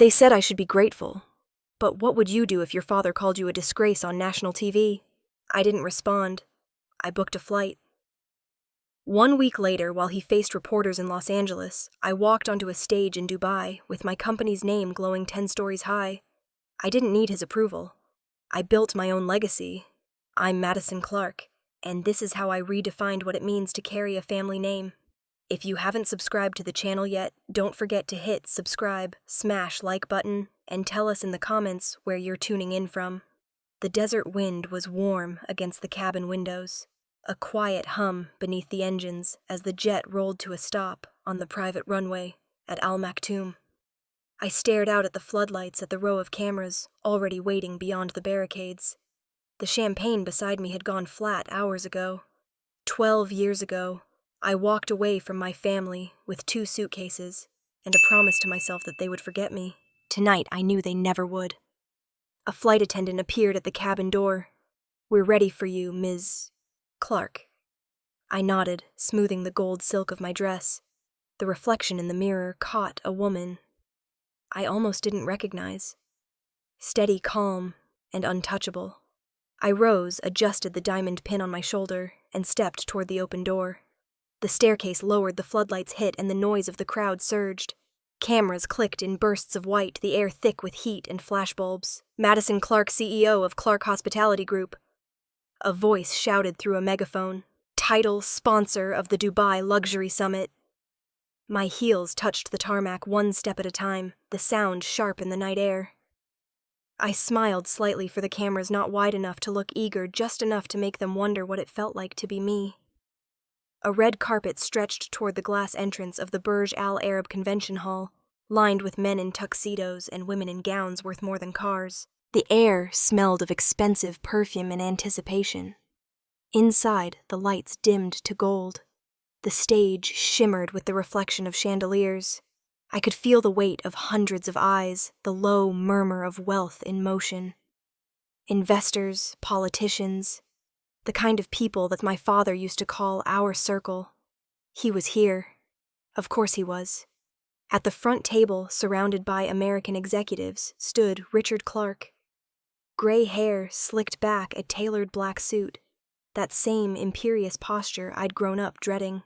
They said I should be grateful. But what would you do if your father called you a disgrace on national TV? I didn't respond. I booked a flight. 1 week later, while he faced reporters in Los Angeles, I walked onto a stage in Dubai with my company's name glowing 10 stories high. I didn't need his approval. I built my own legacy. I'm Madison Clarke, and this is how I redefined what it means to carry a family name. If you haven't subscribed to the channel yet, don't forget to hit subscribe, smash like button, and tell us in the comments where you're tuning in from. The desert wind was warm against the cabin windows, a quiet hum beneath the engines as the jet rolled to a stop on the private runway at Al Maktoum. I stared out at the floodlights at the row of cameras already waiting beyond the barricades. The champagne beside me had gone flat hours ago. 12 years ago, I walked away from my family with 2 suitcases and a promise to myself that they would forget me. Tonight, I knew they never would. A flight attendant appeared at the cabin door. "We're ready for you, Ms. Clarke." I nodded, smoothing the gold silk of my dress. The reflection in the mirror caught a woman I almost didn't recognize. Steady, calm, and untouchable. I rose, adjusted the diamond pin on my shoulder, and stepped toward the open door. The staircase lowered, the floodlights hit, and the noise of the crowd surged. Cameras clicked in bursts of white, the air thick with heat and flashbulbs. "Madison Clarke, CEO of Clarke Hospitality Group." A voice shouted through a megaphone. "Title sponsor of the Dubai Luxury Summit." My heels touched the tarmac 1 step at a time, the sound sharp in the night air. I smiled slightly for the cameras, not wide enough to look eager, just enough to make them wonder what it felt like to be me. A red carpet stretched toward the glass entrance of the Burj Al Arab Convention Hall, lined with men in tuxedos and women in gowns worth more than cars. The air smelled of expensive perfume and anticipation. Inside, the lights dimmed to gold. The stage shimmered with the reflection of chandeliers. I could feel the weight of hundreds of eyes, the low murmur of wealth in motion. Investors, politicians, the kind of people that my father used to call our circle. He was here. Of course he was. At the front table, surrounded by American executives, stood Richard Clarke. Gray hair slicked back, a tailored black suit, that same imperious posture I'd grown up dreading.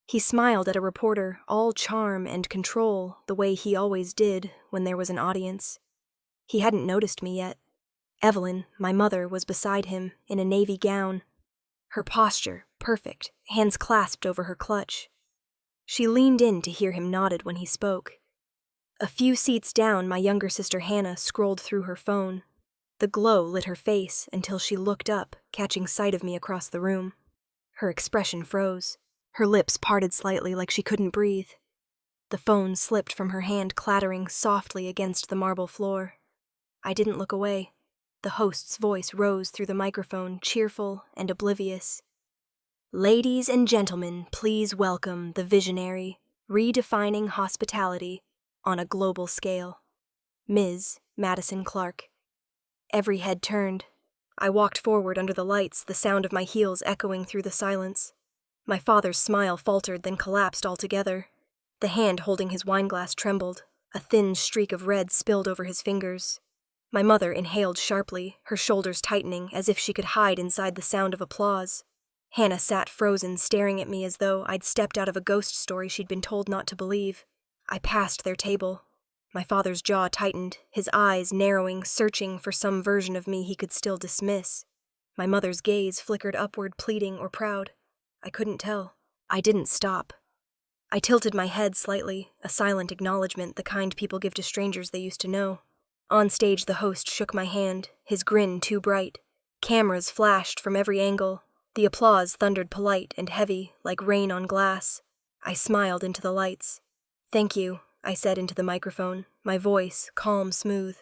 He smiled at a reporter, all charm and control, the way he always did when there was an audience. He hadn't noticed me yet. Evelyn, my mother, was beside him, in a navy gown. Her posture, perfect, hands clasped over her clutch. She leaned in to hear him nodded when he spoke. A few seats down, my younger sister Hannah scrolled through her phone. The glow lit her face until she looked up, catching sight of me across the room. Her expression froze. Her lips parted slightly like she couldn't breathe. The phone slipped from her hand, clattering softly against the marble floor. I didn't look away. The host's voice rose through the microphone, cheerful and oblivious. "Ladies and gentlemen, please welcome the visionary, redefining hospitality on a global scale, Ms. Madison Clarke." Every head turned. I walked forward under the lights, the sound of my heels echoing through the silence. My father's smile faltered, then collapsed altogether. The hand holding his wineglass trembled. A thin streak of red spilled over his fingers. My mother inhaled sharply, her shoulders tightening as if she could hide inside the sound of applause. Hannah sat frozen, staring at me as though I'd stepped out of a ghost story she'd been told not to believe. I passed their table. My father's jaw tightened, his eyes narrowing, searching for some version of me he could still dismiss. My mother's gaze flickered upward, pleading or proud. I couldn't tell. I didn't stop. I tilted my head slightly, a silent acknowledgement, the kind people give to strangers they used to know. On stage, the host shook my hand, his grin too bright. Cameras flashed from every angle. The applause thundered polite and heavy, like rain on glass. I smiled into the lights. "Thank you," I said into the microphone, my voice calm, smooth.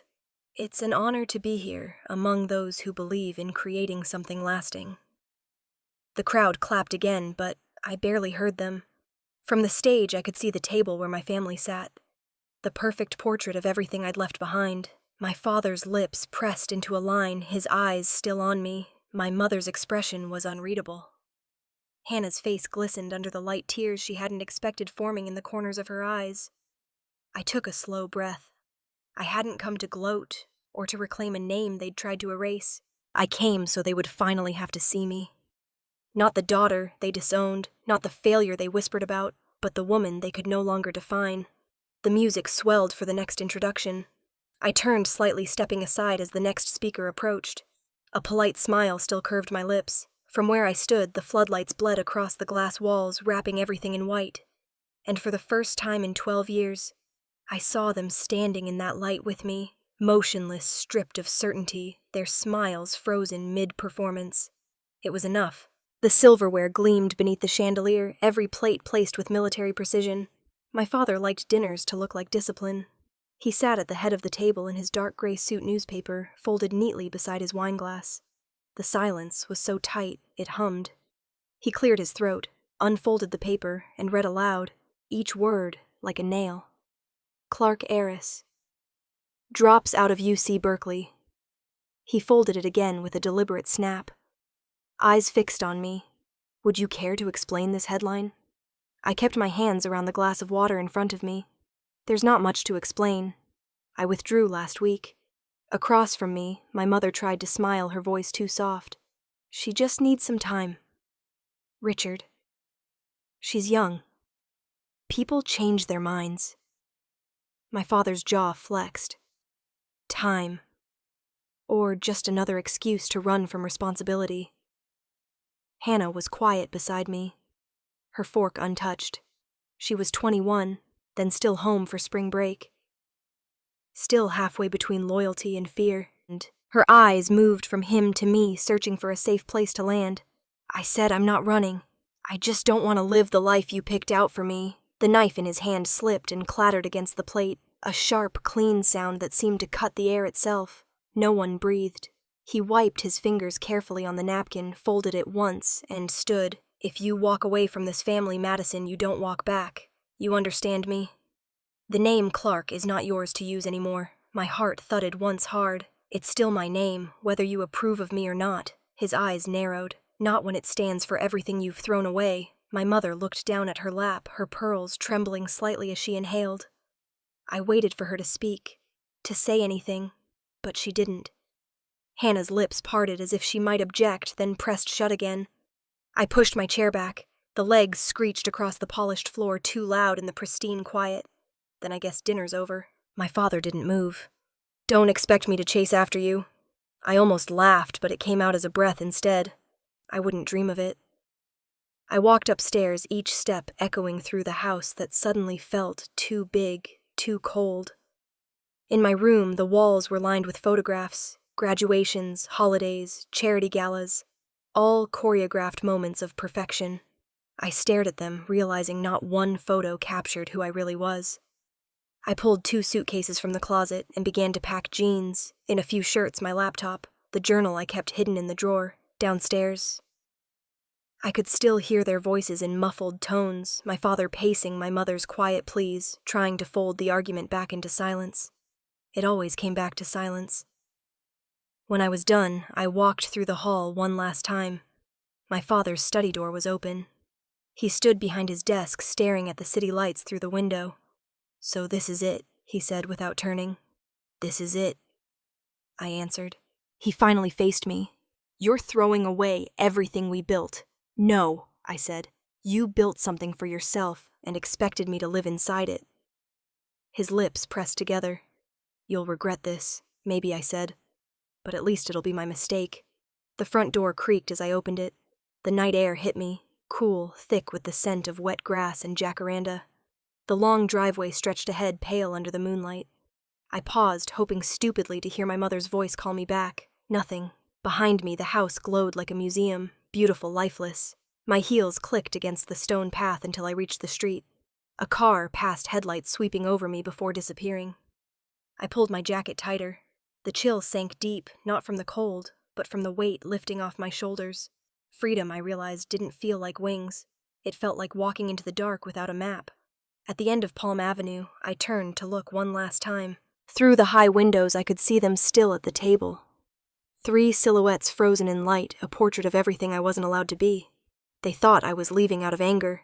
"It's an honor to be here, among those who believe in creating something lasting." The crowd clapped again, but I barely heard them. From the stage, I could see the table where my family sat. The perfect portrait of everything I'd left behind. My father's lips pressed into a line, his eyes still on me. My mother's expression was unreadable. Hannah's face glistened under the light tears she hadn't expected forming in the corners of her eyes. I took a slow breath. I hadn't come to gloat or to reclaim a name they'd tried to erase. I came so they would finally have to see me. Not the daughter they disowned, not the failure they whispered about, but the woman they could no longer define. The music swelled for the next introduction. I turned slightly, stepping aside as the next speaker approached. A polite smile still curved my lips. From where I stood, the floodlights bled across the glass walls, wrapping everything in white. And for the first time in 12 years, I saw them standing in that light with me, motionless, stripped of certainty, their smiles frozen mid-performance. It was enough. The silverware gleamed beneath the chandelier, every plate placed with military precision. My father liked dinners to look like discipline. He sat at the head of the table in his dark gray suit newspaper, folded neatly beside his wineglass. The silence was so tight, it hummed. He cleared his throat, unfolded the paper, and read aloud, each word like a nail. Clarke heiress. Drops out of UC Berkeley. He folded it again with a deliberate snap. Eyes fixed on me. Would you care to explain this headline? I kept my hands around the glass of water in front of me. There's not much to explain. I withdrew last week. Across from me, my mother tried to smile, her voice too soft. She just needs some time. Richard. She's young. People change their minds. My father's jaw flexed. Time. Or just another excuse to run from responsibility. Hannah was quiet beside me, her fork untouched. She was 21, then still home for spring break. Still halfway between loyalty and fear, and her eyes moved from him to me, searching for a safe place to land. I said, I'm not running. I just don't want to live the life you picked out for me. The knife in his hand slipped and clattered against the plate, a sharp, clean sound that seemed to cut the air itself. No one breathed. He wiped his fingers carefully on the napkin, folded it once, and stood. If you walk away from this family, Madison, you don't walk back. You understand me? The name Clarke is not yours to use anymore. My heart thudded once hard. It's still my name, whether you approve of me or not. His eyes narrowed. Not when it stands for everything you've thrown away. My mother looked down at her lap, her pearls trembling slightly as she inhaled. I waited for her to speak, to say anything, but she didn't. Hannah's lips parted as if she might object, then pressed shut again. I pushed my chair back. The legs screeched across the polished floor too loud in the pristine quiet. Then I guess dinner's over. My father didn't move. Don't expect me to chase after you. I almost laughed, but it came out as a breath instead. I wouldn't dream of it. I walked upstairs, each step echoing through the house that suddenly felt too big, too cold. In my room, the walls were lined with photographs. Graduations, holidays, charity galas, all choreographed moments of perfection. I stared at them, realizing not one photo captured who I really was. I pulled 2 suitcases from the closet and began to pack jeans, in a few shirts, my laptop, the journal I kept hidden in the drawer, downstairs. I could still hear their voices in muffled tones, my father pacing my mother's quiet pleas, trying to fold the argument back into silence. It always came back to silence. When I was done, I walked through the hall one last time. My father's study door was open. He stood behind his desk, staring at the city lights through the window. So this is it, he said without turning. This is it, I answered. He finally faced me. You're throwing away everything we built. No, I said. You built something for yourself and expected me to live inside it. His lips pressed together. You'll regret this, maybe, I said. But at least it'll be my mistake. The front door creaked as I opened it. The night air hit me, cool, thick with the scent of wet grass and jacaranda. The long driveway stretched ahead, pale under the moonlight. I paused, hoping stupidly to hear my mother's voice call me back. Nothing. Behind me, the house glowed like a museum, beautiful, lifeless. My heels clicked against the stone path until I reached the street. A car passed, headlights sweeping over me before disappearing. I pulled my jacket tighter. The chill sank deep, not from the cold, but from the weight lifting off my shoulders. Freedom, I realized, didn't feel like wings. It felt like walking into the dark without a map. At the end of Palm Avenue, I turned to look one last time. Through the high windows, I could see them still at the table. 3 silhouettes frozen in light, a portrait of everything I wasn't allowed to be. They thought I was leaving out of anger.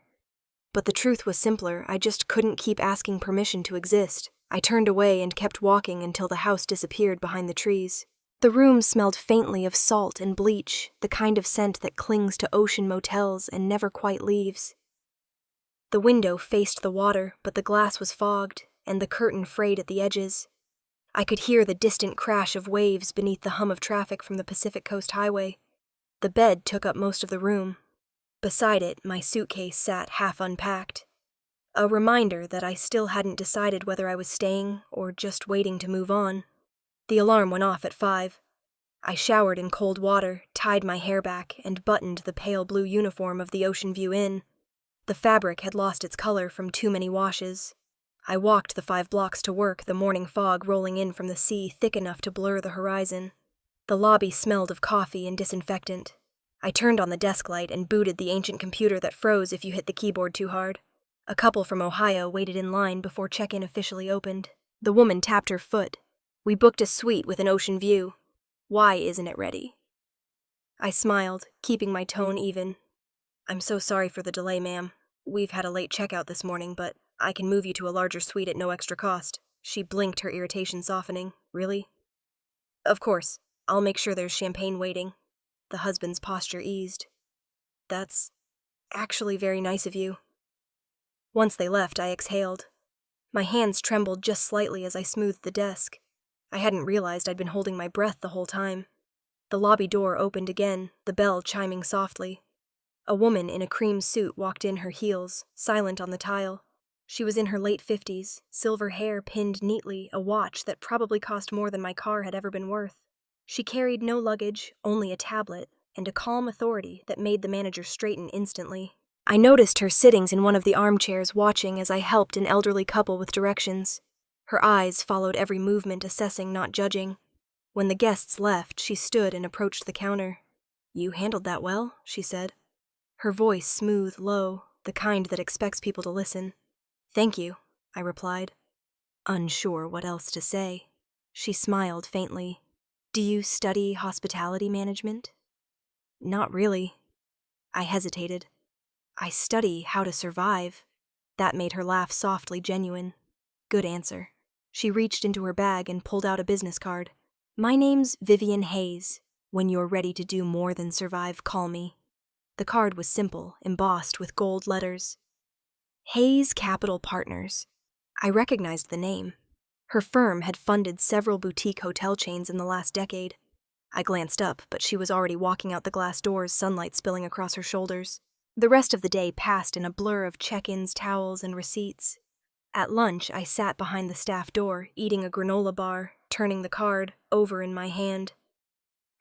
But the truth was simpler. I just couldn't keep asking permission to exist. I turned away and kept walking until the house disappeared behind the trees. The room smelled faintly of salt and bleach, the kind of scent that clings to ocean motels and never quite leaves. The window faced the water, but the glass was fogged, and the curtain frayed at the edges. I could hear the distant crash of waves beneath the hum of traffic from the Pacific Coast Highway. The bed took up most of the room. Beside it, my suitcase sat half unpacked. A reminder that I still hadn't decided whether I was staying or just waiting to move on. The alarm went off at 5. I showered in cold water, tied my hair back, and buttoned the pale blue uniform of the Ocean View Inn. The fabric had lost its color from too many washes. I walked the 5 blocks to work, the morning fog rolling in from the sea thick enough to blur the horizon. The lobby smelled of coffee and disinfectant. I turned on the desk light and booted the ancient computer that froze if you hit the keyboard too hard. A couple from Ohio waited in line before check-in officially opened. The woman tapped her foot. "We booked a suite with an ocean view. Why isn't it ready?" I smiled, keeping my tone even. "I'm so sorry for the delay, ma'am. We've had a late checkout this morning, but I can move you to a larger suite at no extra cost." She blinked, her irritation softening. "Really?" "Of course. I'll make sure there's champagne waiting." The husband's posture eased. "That's actually very nice of you." Once they left, I exhaled. My hands trembled just slightly as I smoothed the desk. I hadn't realized I'd been holding my breath the whole time. The lobby door opened again, the bell chiming softly. A woman in a cream suit walked in, her heels, silent on the tile. She was in her late 50s, silver hair pinned neatly, a watch that probably cost more than my car had ever been worth. She carried no luggage, only a tablet, and a calm authority that made the manager straighten instantly. I noticed her sittings in one of the armchairs, watching as I helped an elderly couple with directions. Her eyes followed every movement, assessing, not judging. When the guests left, she stood and approached the counter. "You handled that well," she said. Her voice smooth, low, the kind that expects people to listen. "Thank you," I replied, unsure what else to say. She smiled faintly. "Do you study hospitality management?" "Not really." I hesitated. "I study how to survive." That made her laugh softly genuine. "Good answer." She reached into her bag and pulled out a business card. "My name's Vivian Hayes. When you're ready to do more than survive, call me." The card was simple, embossed with gold letters. Hayes Capital Partners. I recognized the name. Her firm had funded several boutique hotel chains in the last decade. I glanced up, but she was already walking out the glass doors, sunlight spilling across her shoulders. The rest of the day passed in a blur of check-ins, towels, and receipts. At lunch, I sat behind the staff door, eating a granola bar, turning the card over in my hand.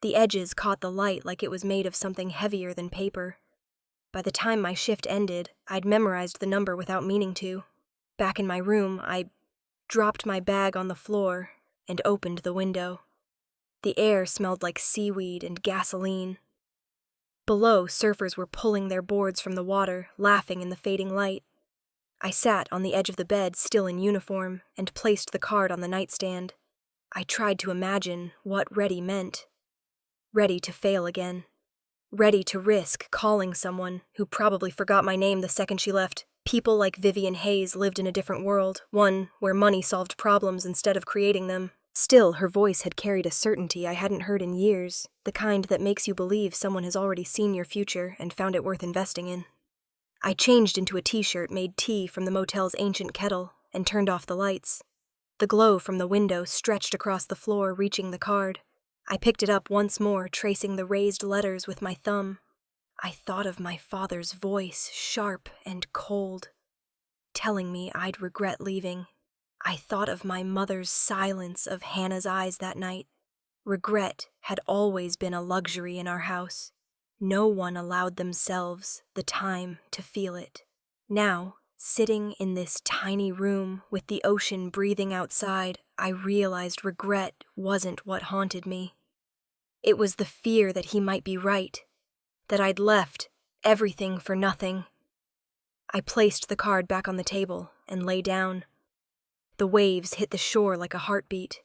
The edges caught the light like it was made of something heavier than paper. By the time my shift ended, I'd memorized the number without meaning to. Back in my room, I dropped my bag on the floor and opened the window. The air smelled like seaweed and gasoline. Below, surfers were pulling their boards from the water, laughing in the fading light. I sat on the edge of the bed, still in uniform, and placed the card on the nightstand. I tried to imagine what ready meant. Ready to fail again. Ready to risk calling someone who probably forgot my name the second she left. People like Vivian Hayes lived in a different world, one where money solved problems instead of creating them. Still, her voice had carried a certainty I hadn't heard in years, the kind that makes you believe someone has already seen your future and found it worth investing in. I changed into a t-shirt, made tea from the motel's ancient kettle, and turned off the lights. The glow from the window stretched across the floor, reaching the card. I picked it up once more, tracing the raised letters with my thumb. I thought of my father's voice, sharp and cold, telling me I'd regret leaving. I thought of my mother's silence, of Hannah's eyes that night. Regret had always been a luxury in our house. No one allowed themselves the time to feel it. Now, sitting in this tiny room with the ocean breathing outside, I realized regret wasn't what haunted me. It was the fear that he might be right, that I'd left everything for nothing. I placed the card back on the table and lay down. The waves hit the shore like a heartbeat.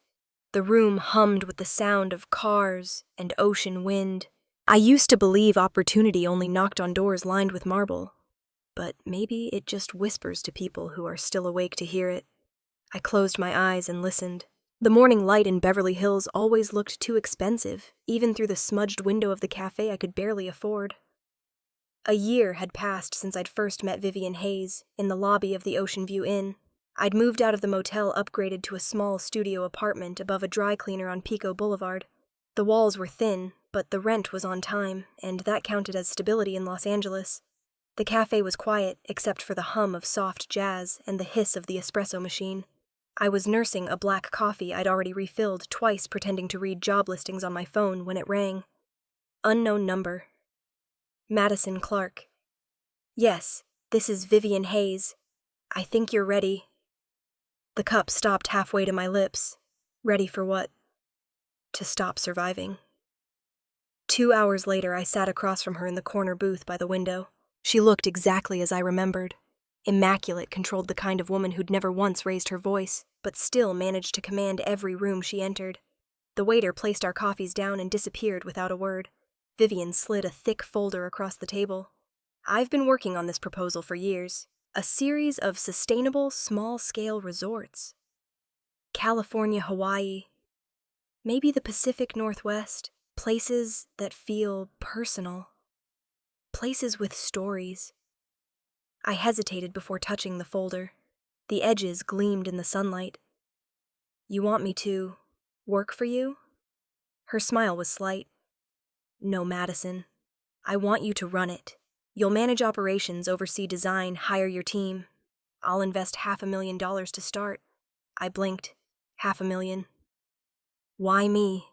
The room hummed with the sound of cars and ocean wind. I used to believe opportunity only knocked on doors lined with marble, but maybe it just whispers to people who are still awake to hear it. I closed my eyes and listened. The morning light in Beverly Hills always looked too expensive. Even through the smudged window of the cafe I could barely afford. A year had passed since I'd first met Vivian Hayes in the lobby of the Ocean View Inn. I'd moved out of the motel, upgraded to a small studio apartment above a dry cleaner on Pico Boulevard. The walls were thin, but the rent was on time, and that counted as stability in Los Angeles. The cafe was quiet, except for the hum of soft jazz and the hiss of the espresso machine. I was nursing a black coffee I'd already refilled, twice pretending to read job listings on my phone when it rang. Unknown number. Madison Clarke. Yes, this is Vivian Hayes. I think you're ready. The cup stopped halfway to my lips. Ready for what? To stop surviving. 2 hours later, I sat across from her in the corner booth by the window. She looked exactly as I remembered. Immaculate, controlled the kind of woman who'd never once raised her voice, but still managed to command every room she entered. The waiter placed our coffees down and disappeared without a word. Vivian slid a thick folder across the table. I've been working on this proposal for years. A series of sustainable, small-scale resorts. California, Hawaii. Maybe the Pacific Northwest. Places that feel personal. Places with stories. I hesitated before touching the folder. The edges gleamed in the sunlight. You want me to work for you? Her smile was slight. No, Madison. I want you to run it. You'll manage operations, oversee design, hire your team. I'll invest $500,000 to start. I blinked. $500,000. Why me?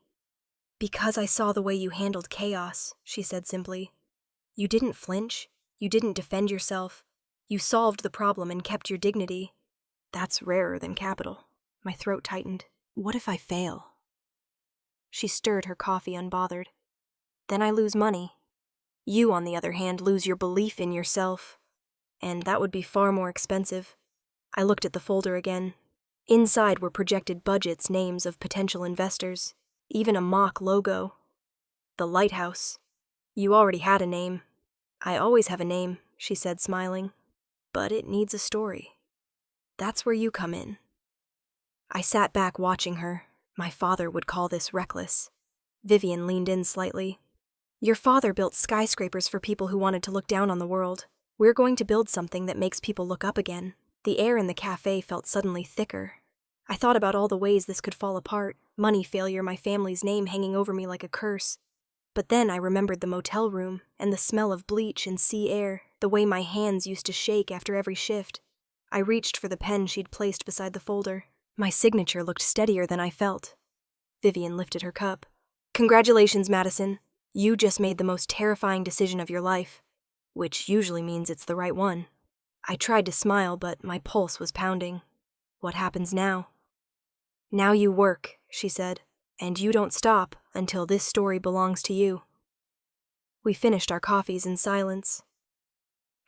Because I saw the way you handled chaos, she said simply. You didn't flinch. You didn't defend yourself. You solved the problem and kept your dignity. That's rarer than capital. My throat tightened. What if I fail? She stirred her coffee unbothered. Then I lose money. You, on the other hand, lose your belief in yourself. And that would be far more expensive. I looked at the folder again. Inside were projected budgets, names of potential investors, even a mock logo. The Lighthouse. You already had a name. I always have a name, she said, smiling. But it needs a story. That's where you come in. I sat back watching her. My father would call this reckless. Vivian leaned in slightly. Your father built skyscrapers for people who wanted to look down on the world. We're going to build something that makes people look up again. The air in the cafe felt suddenly thicker. I thought about all the ways this could fall apart. Money failure, my family's name hanging over me like a curse. But then I remembered the motel room, and the smell of bleach and sea air, the way my hands used to shake after every shift. I reached for the pen she'd placed beside the folder. My signature looked steadier than I felt. Vivian lifted her cup. Congratulations, Madison. You just made the most terrifying decision of your life, which usually means it's the right one. I tried to smile, but my pulse was pounding. What happens now? Now you work, she said, and you don't stop until this story belongs to you. We finished our coffees in silence.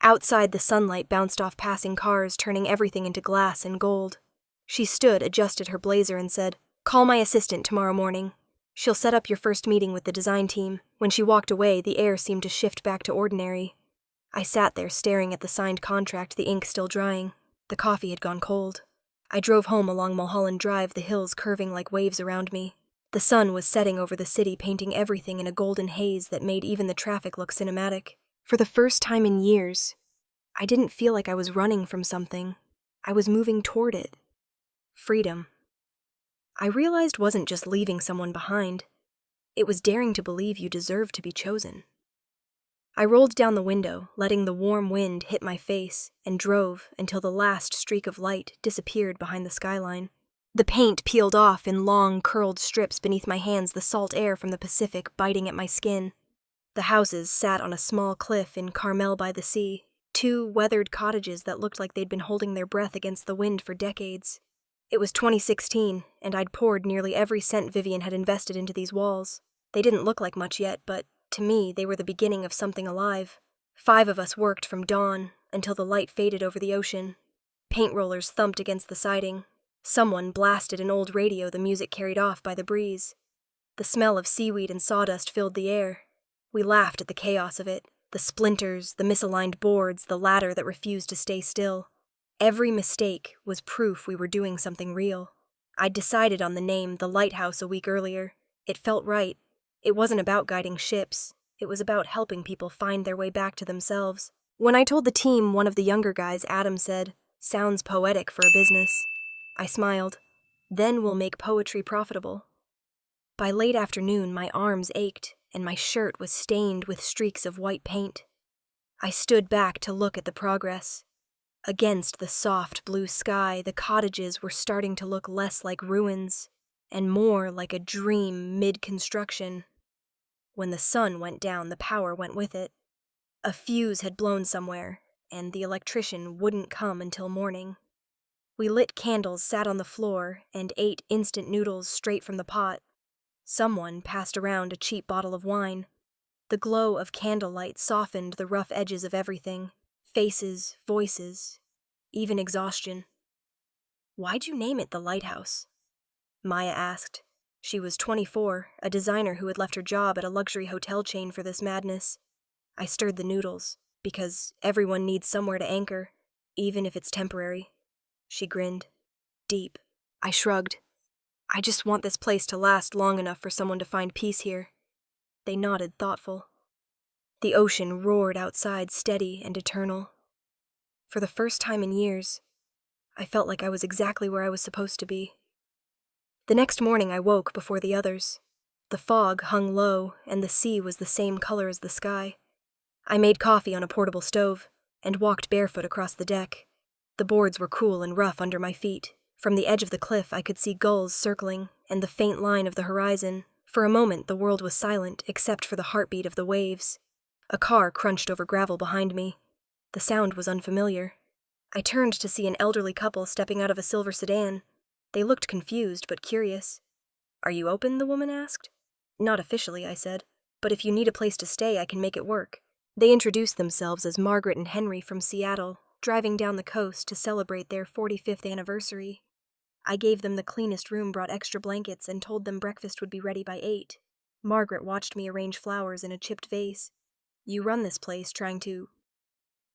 Outside, the sunlight bounced off passing cars, turning everything into glass and gold. She stood, adjusted her blazer, and said, "Call my assistant tomorrow morning. She'll set up your first meeting with the design team." When she walked away, the air seemed to shift back to ordinary. I sat there staring at the signed contract, the ink still drying. The coffee had gone cold. I drove home along Mulholland Drive, the hills curving like waves around me. The sun was setting over the city, painting everything in a golden haze that made even the traffic look cinematic. For the first time in years, I didn't feel like I was running from something. I was moving toward it. Freedom. I realized wasn't just leaving someone behind. It was daring to believe you deserved to be chosen. I rolled down the window, letting the warm wind hit my face, and drove until the last streak of light disappeared behind the skyline. The paint peeled off in long, curled strips beneath my hands, the salt air from the Pacific biting at my skin. The houses sat on a small cliff in Carmel by the sea, 2 weathered cottages that looked like they'd been holding their breath against the wind for decades. It was 2016, and I'd poured nearly every cent Vivian had invested into these walls. They didn't look like much yet, but to me, they were the beginning of something alive. 5 of us worked from dawn until the light faded over the ocean. Paint rollers thumped against the siding. Someone blasted an old radio, the music carried off by the breeze. The smell of seaweed and sawdust filled the air. We laughed at the chaos of it, the splinters, the misaligned boards, the ladder that refused to stay still. Every mistake was proof we were doing something real. I'd decided on the name, the lighthouse, a week earlier. It felt right. It wasn't about guiding ships. It was about helping people find their way back to themselves. When I told the team, one of the younger guys, Adam, said, "Sounds poetic for a business." I smiled. Then we'll make poetry profitable. By late afternoon, my arms ached, and my shirt was stained with streaks of white paint. I stood back to look at the progress. Against the soft blue sky, the cottages were starting to look less like ruins and more like a dream mid-construction. When the sun went down, the power went with it. A fuse had blown somewhere, and the electrician wouldn't come until morning. We lit candles, sat on the floor, and ate instant noodles straight from the pot. Someone passed around a cheap bottle of wine. The glow of candlelight softened the rough edges of everything. Faces, voices, even exhaustion. "Why'd you name it the Lighthouse?" Maya asked. She was 24, a designer who had left her job at a luxury hotel chain for this madness. I stirred the noodles, because everyone needs somewhere to anchor, even if it's temporary. She grinned. Deep. I shrugged. "I just want this place to last long enough for someone to find peace here." They nodded, thoughtful. The ocean roared outside, steady and eternal. For the first time in years, I felt like I was exactly where I was supposed to be. The next morning I woke before the others. The fog hung low, and the sea was the same color as the sky. I made coffee on a portable stove, and walked barefoot across the deck. The boards were cool and rough under my feet. From the edge of the cliff I could see gulls circling, and the faint line of the horizon. For a moment the world was silent, except for the heartbeat of the waves. A car crunched over gravel behind me. The sound was unfamiliar. I turned to see an elderly couple stepping out of a silver sedan. They looked confused but curious. "Are you open?" the woman asked. "Not officially," I said, "but if you need a place to stay, I can make it work." They introduced themselves as Margaret and Henry from Seattle, driving down the coast to celebrate their 45th anniversary. I gave them the cleanest room, brought extra blankets, and told them breakfast would be ready by 8. Margaret watched me arrange flowers in a chipped vase. "You run this place trying to—"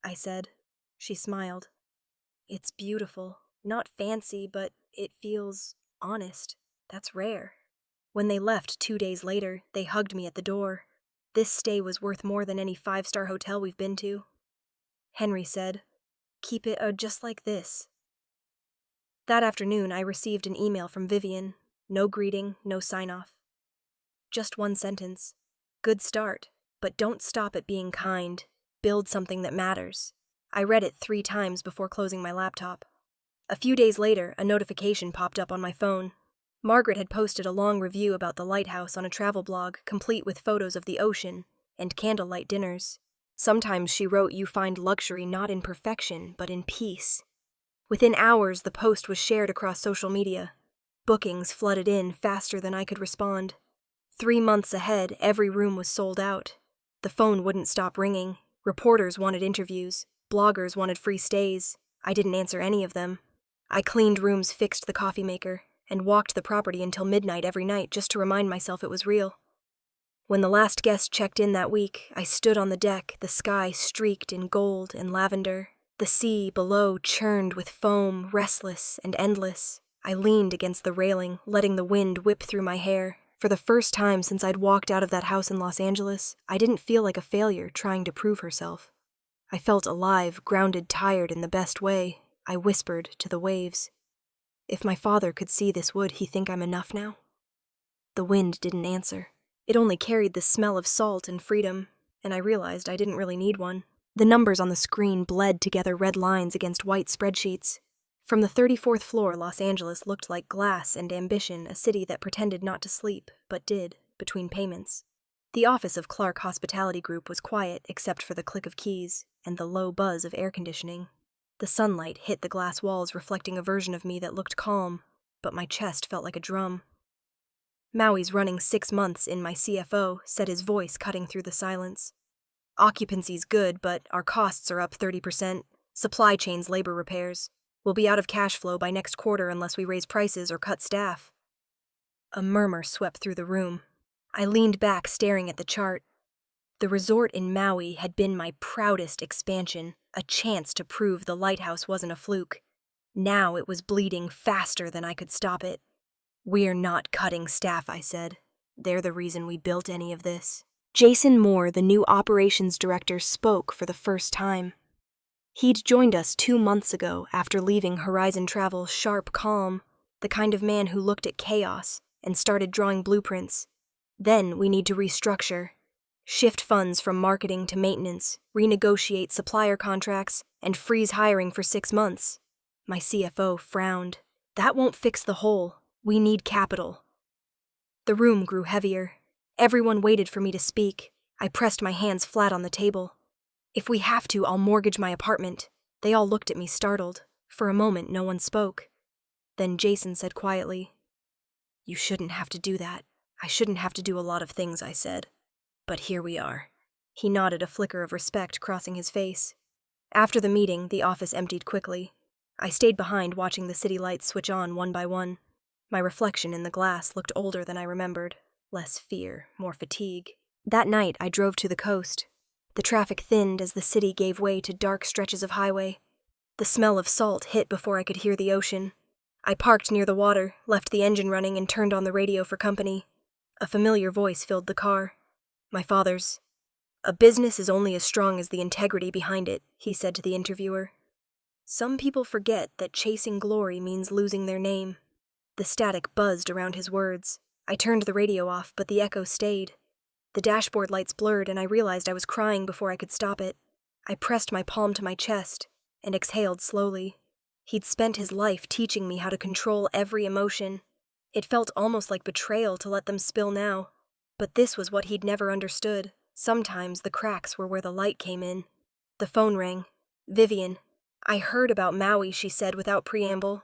I said. She smiled. "It's beautiful. Not fancy, but it feels honest. That's rare." When they left 2 days later, they hugged me at the door. "This stay was worth more than any 5-star hotel we've been to." Henry said, "Keep it just like this." That afternoon, I received an email from Vivian. No greeting, no sign-off. Just one sentence. "Good start, but don't stop at being kind. Build something that matters." I read it 3 times before closing my laptop. A few days later, a notification popped up on my phone. Margaret had posted a long review about the lighthouse on a travel blog, complete with photos of the ocean and candlelight dinners. Sometimes she wrote, "You find luxury not in perfection, but in peace." Within hours, the post was shared across social media. Bookings flooded in faster than I could respond. 3 months ahead, every room was sold out. The phone wouldn't stop ringing. Reporters wanted interviews. Bloggers wanted free stays. I didn't answer any of them. I cleaned rooms, fixed the coffee maker, and walked the property until midnight every night just to remind myself it was real. When the last guest checked in that week, I stood on the deck, the sky streaked in gold and lavender. The sea below churned with foam, restless and endless. I leaned against the railing, letting the wind whip through my hair. For the first time since I'd walked out of that house in Los Angeles, I didn't feel like a failure trying to prove herself. I felt alive, grounded, tired in the best way. I whispered to the waves. If my father could see this, would he think I'm enough now? The wind didn't answer. It only carried the smell of salt and freedom, and I realized I didn't really need one. The numbers on the screen bled together red lines against white spreadsheets. From the 34th floor, Los Angeles looked like glass and ambition, a city that pretended not to sleep, but did, between payments. The office of Clarke Hospitality Group was quiet except for the click of keys and the low buzz of air conditioning. The sunlight hit the glass walls, reflecting a version of me that looked calm, but my chest felt like a drum. "Maui's running 6 months in, my CFO," said, his voice cutting through the silence. "Occupancy's good, but our costs are up 30%. Supply chain's labor repairs. We'll be out of cash flow by next quarter unless we raise prices or cut staff." A murmur swept through the room. I leaned back, staring at the chart. The resort in Maui had been my proudest expansion, a chance to prove the lighthouse wasn't a fluke. Now it was bleeding faster than I could stop it. "We're not cutting staff," I said. "They're the reason we built any of this." Jason Moore, the new operations director, spoke for the first time. He'd joined us 2 months ago after leaving Horizon Travel sharp calm, the kind of man who looked at chaos and started drawing blueprints. "Then we need to restructure. Shift funds from marketing to maintenance, renegotiate supplier contracts, and freeze hiring for 6 months. My CFO frowned. "That won't fix the hole. We need capital." The room grew heavier. Everyone waited for me to speak. I pressed my hands flat on the table. "If we have to, I'll mortgage my apartment." They all looked at me startled. For a moment, no one spoke. Then Jason said quietly, "You shouldn't have to do that." "I shouldn't have to do a lot of things," I said. "But here we are." He nodded, a flicker of respect crossing his face. After the meeting, the office emptied quickly. I stayed behind watching the city lights switch on one by one. My reflection in the glass looked older than I remembered. Less fear, more fatigue. That night, I drove to the coast. The traffic thinned as the city gave way to dark stretches of highway. The smell of salt hit before I could hear the ocean. I parked near the water, left the engine running, and turned on the radio for company. A familiar voice filled the car. My father's. "A business is only as strong as the integrity behind it," he said to the interviewer. "Some people forget that chasing glory means losing their name." The static buzzed around his words. I turned the radio off, but the echo stayed. The dashboard lights blurred, and I realized I was crying before I could stop it. I pressed my palm to my chest and exhaled slowly. He'd spent his life teaching me how to control every emotion. It felt almost like betrayal to let them spill now. But this was what he'd never understood. Sometimes the cracks were where the light came in. The phone rang. "Vivian." "I heard about Maui," she said without preamble.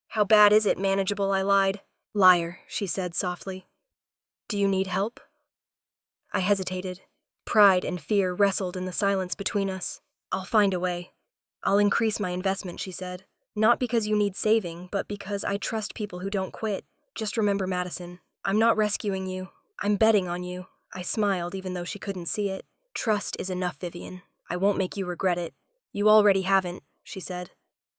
"How bad is it?" "Manageable," I lied. "Liar," she said softly. "Do you need help?" I hesitated. Pride and fear wrestled in the silence between us. "I'll find a way. I'll increase my investment," she said. "Not because you need saving, but because I trust people who don't quit. Just remember, Madison, I'm not rescuing you. I'm betting on you." I smiled even though she couldn't see it. "Trust is enough, Vivian. I won't make you regret it." "You already haven't," she said.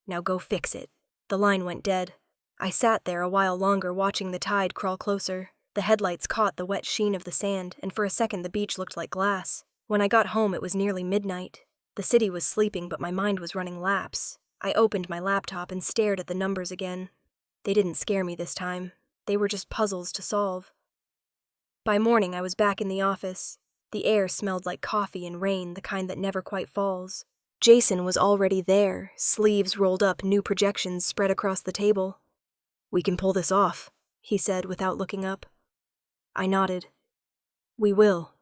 "Now go fix it." The line went dead. I sat there a while longer watching the tide crawl closer. The headlights caught the wet sheen of the sand, and for a second the beach looked like glass. When I got home, it was nearly midnight. The city was sleeping, but my mind was running laps. I opened my laptop and stared at the numbers again. They didn't scare me this time. They were just puzzles to solve. By morning, I was back in the office. The air smelled like coffee and rain, the kind that never quite falls. Jason was already there, sleeves rolled up, new projections spread across the table. "We can pull this off," he said without looking up. I nodded. "We will."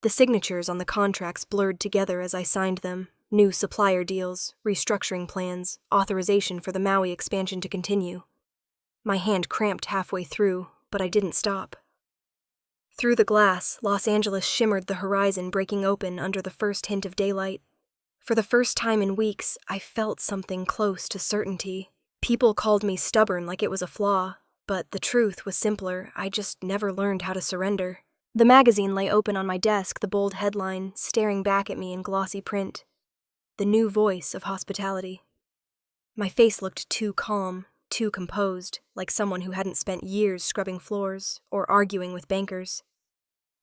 The signatures on the contracts blurred together as I signed them. New supplier deals, restructuring plans, authorization for the Maui expansion to continue. My hand cramped halfway through, but I didn't stop. Through the glass, Los Angeles shimmered the horizon breaking open under the first hint of daylight. For the first time in weeks, I felt something close to certainty. People called me stubborn like it was a flaw, but the truth was simpler. I just never learned how to surrender. The magazine lay open on my desk, the bold headline staring back at me in glossy print. The New Voice of Hospitality. My face looked too calm, too composed, like someone who hadn't spent years scrubbing floors or arguing with bankers.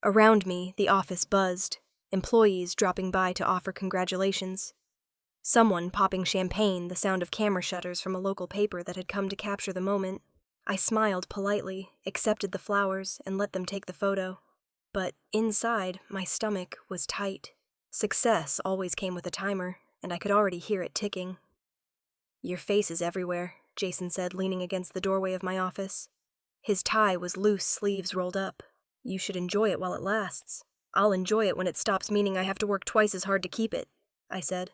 Around me, the office buzzed, employees dropping by to offer congratulations. Someone popping champagne, the sound of camera shutters from a local paper that had come to capture the moment. I smiled politely, accepted the flowers, and let them take the photo. But inside, my stomach was tight. Success always came with a timer, and I could already hear it ticking. "Your face is everywhere," Jason said, leaning against the doorway of my office. His tie was loose, sleeves rolled up. "You should enjoy it while it lasts." "I'll enjoy it when it stops meaning I have to work twice as hard to keep it," I said.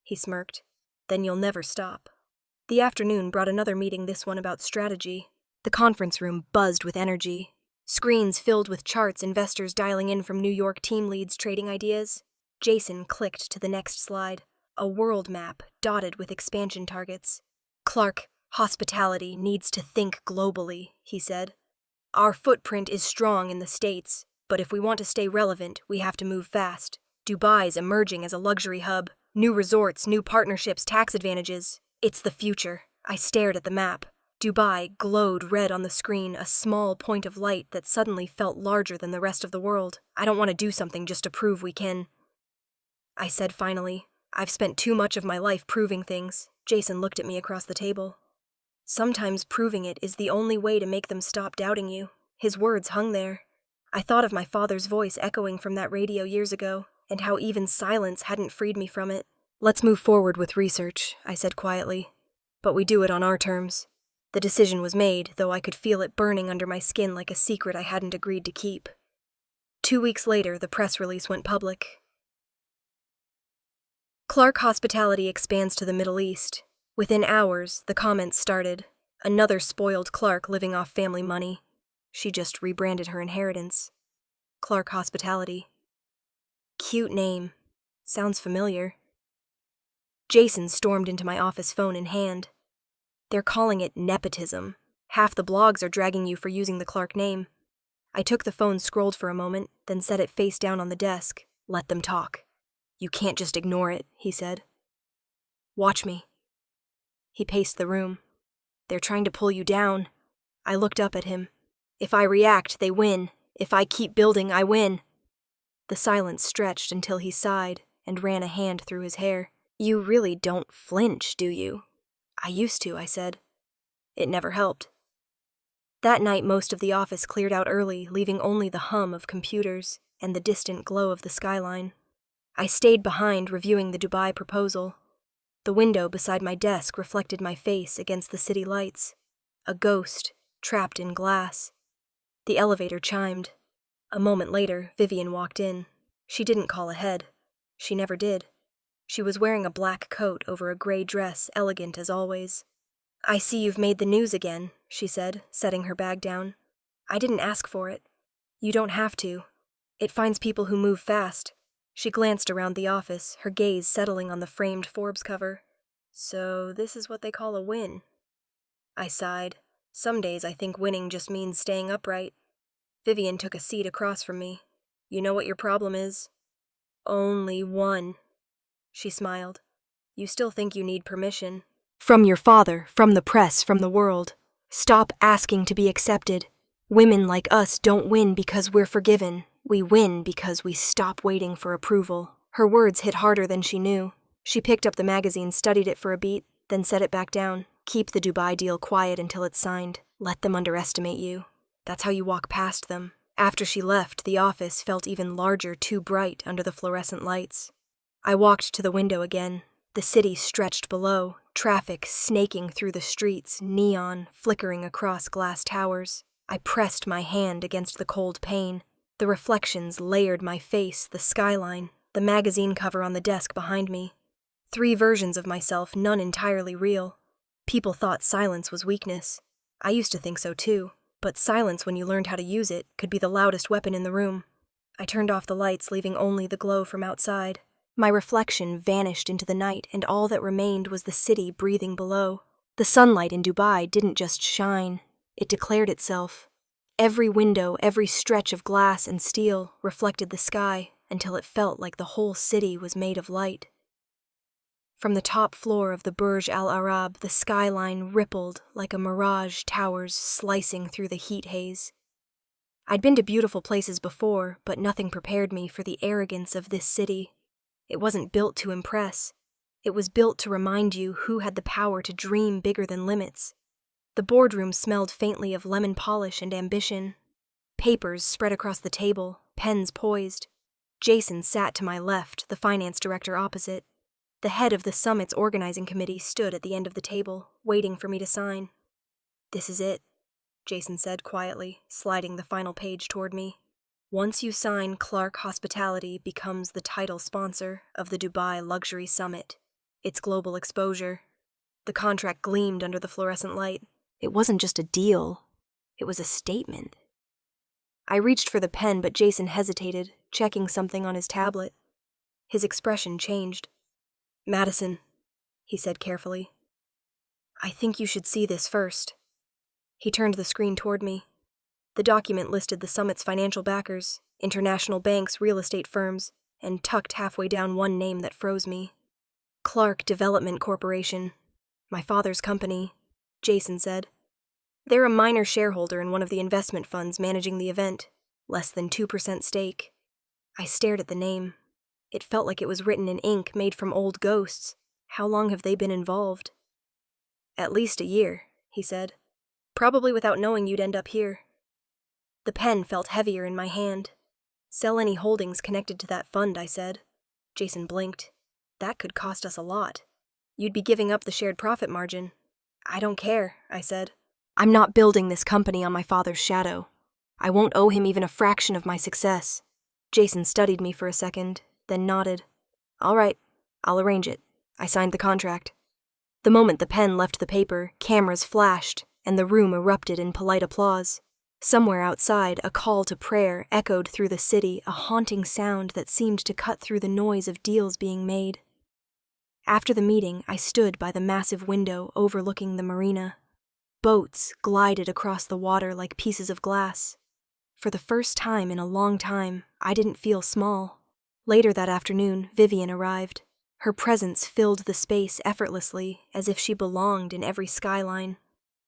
He smirked. "Then you'll never stop." The afternoon brought another meeting, this one about strategy. The conference room buzzed with energy. Screens filled with charts, investors dialing in from New York, team leads trading ideas. Jason clicked to the next slide. A world map dotted with expansion targets. "Clarke, hospitality needs to think globally," he said. "Our footprint is strong in the States. But if we want to stay relevant, we have to move fast. Dubai's emerging as a luxury hub. New resorts, new partnerships, tax advantages. It's the future. I stared at the map. Dubai glowed red on the screen, a small point of light that suddenly felt larger than the rest of the world. I don't want to do something just to prove we can. I said finally. I've spent too much of my life proving things. Jason looked at me across the table. Sometimes proving it is the only way to make them stop doubting you. His words hung there. I thought of my father's voice echoing from that radio years ago, and how even silence hadn't freed me from it. Let's move forward with research, I said quietly. But we do it on our terms. The decision was made, though I could feel it burning under my skin like a secret I hadn't agreed to keep. 2 weeks later, the press release went public. Clarke Hospitality expands to the Middle East. Within hours, the comments started. Another spoiled Clarke living off family money. She just rebranded her inheritance. Clarke Hospitality. Cute name. Sounds familiar. Jason stormed into my office, phone in hand. They're calling it nepotism. Half the blogs are dragging you for using the Clarke name. I took the phone, scrolled for a moment, then set it face down on the desk. Let them talk. You can't just ignore it, he said. Watch me. He paced the room. They're trying to pull you down. I looked up at him. If I react, they win. If I keep building, I win. The silence stretched until he sighed and ran a hand through his hair. You really don't flinch, do you? I used to, I said. It never helped. That night, most of the office cleared out early, leaving only the hum of computers and the distant glow of the skyline. I stayed behind, reviewing the Dubai proposal. The window beside my desk reflected my face against the city lights. A ghost, trapped in glass. The elevator chimed. A moment later, Vivian walked in. She didn't call ahead. She never did. She was wearing a black coat over a gray dress, elegant as always. I see you've made the news again, she said, setting her bag down. I didn't ask for it. You don't have to. It finds people who move fast. She glanced around the office, her gaze settling on the framed Forbes cover. So this is what they call a win. I sighed. Some days I think winning just means staying upright. Vivian took a seat across from me. You know what your problem is? Only one. She smiled. You still think you need permission. From your father, from the press, from the world. Stop asking to be accepted. Women like us don't win because we're forgiven. We win because we stop waiting for approval. Her words hit harder than she knew. She picked up the magazine, studied it for a beat, then set it back down. Keep the Dubai deal quiet until it's signed. Let them underestimate you. That's how you walk past them. After she left, the office felt even larger, too bright under the fluorescent lights. I walked to the window again. The city stretched below, traffic snaking through the streets, neon flickering across glass towers. I pressed my hand against the cold pane. The reflections layered my face, the skyline, the magazine cover on the desk behind me. 3 versions of myself, none entirely real. People thought silence was weakness. I used to think so too, but silence, when you learned how to use it, could be the loudest weapon in the room. I turned off the lights, leaving only the glow from outside. My reflection vanished into the night, and all that remained was the city breathing below. The sunlight in Dubai didn't just shine, it declared itself. Every window, every stretch of glass and steel reflected the sky until it felt like the whole city was made of light. From the top floor of the Burj Al Arab, the skyline rippled like a mirage, towers slicing through the heat haze. I'd been to beautiful places before, but nothing prepared me for the arrogance of this city. It wasn't built to impress. It was built to remind you who had the power to dream bigger than limits. The boardroom smelled faintly of lemon polish and ambition. Papers spread across the table, pens poised. Jason sat to my left, the finance director opposite. The head of the summit's organizing committee stood at the end of the table, waiting for me to sign. This is it, Jason said quietly, sliding the final page toward me. Once you sign, Clarke Hospitality becomes the title sponsor of the Dubai Luxury Summit. Its global exposure. The contract gleamed under the fluorescent light. It wasn't just a deal. It was a statement. I reached for the pen, but Jason hesitated, checking something on his tablet. His expression changed. Madison, he said carefully. I think you should see this first. He turned the screen toward me. The document listed the summit's financial backers, international banks, real estate firms, and tucked halfway down one name that froze me. Clarke Development Corporation. My father's company, Jason said. They're a minor shareholder in one of the investment funds managing the event, less than 2% stake. I stared at the name. It felt like it was written in ink made from old ghosts. How long have they been involved? At least a year, he said. Probably without knowing you'd end up here. The pen felt heavier in my hand. Sell any holdings connected to that fund, I said. Jason blinked. That could cost us a lot. You'd be giving up the shared profit margin. I don't care, I said. I'm not building this company on my father's shadow. I won't owe him even a fraction of my success. Jason studied me for a second, then nodded. All right, I'll arrange it. I signed the contract. The moment the pen left the paper, cameras flashed, and the room erupted in polite applause. Somewhere outside, a call to prayer echoed through the city, a haunting sound that seemed to cut through the noise of deals being made. After the meeting, I stood by the massive window overlooking the marina. Boats glided across the water like pieces of glass. For the first time in a long time, I didn't feel small. Later that afternoon, Vivian arrived. Her presence filled the space effortlessly, as if she belonged in every skyline.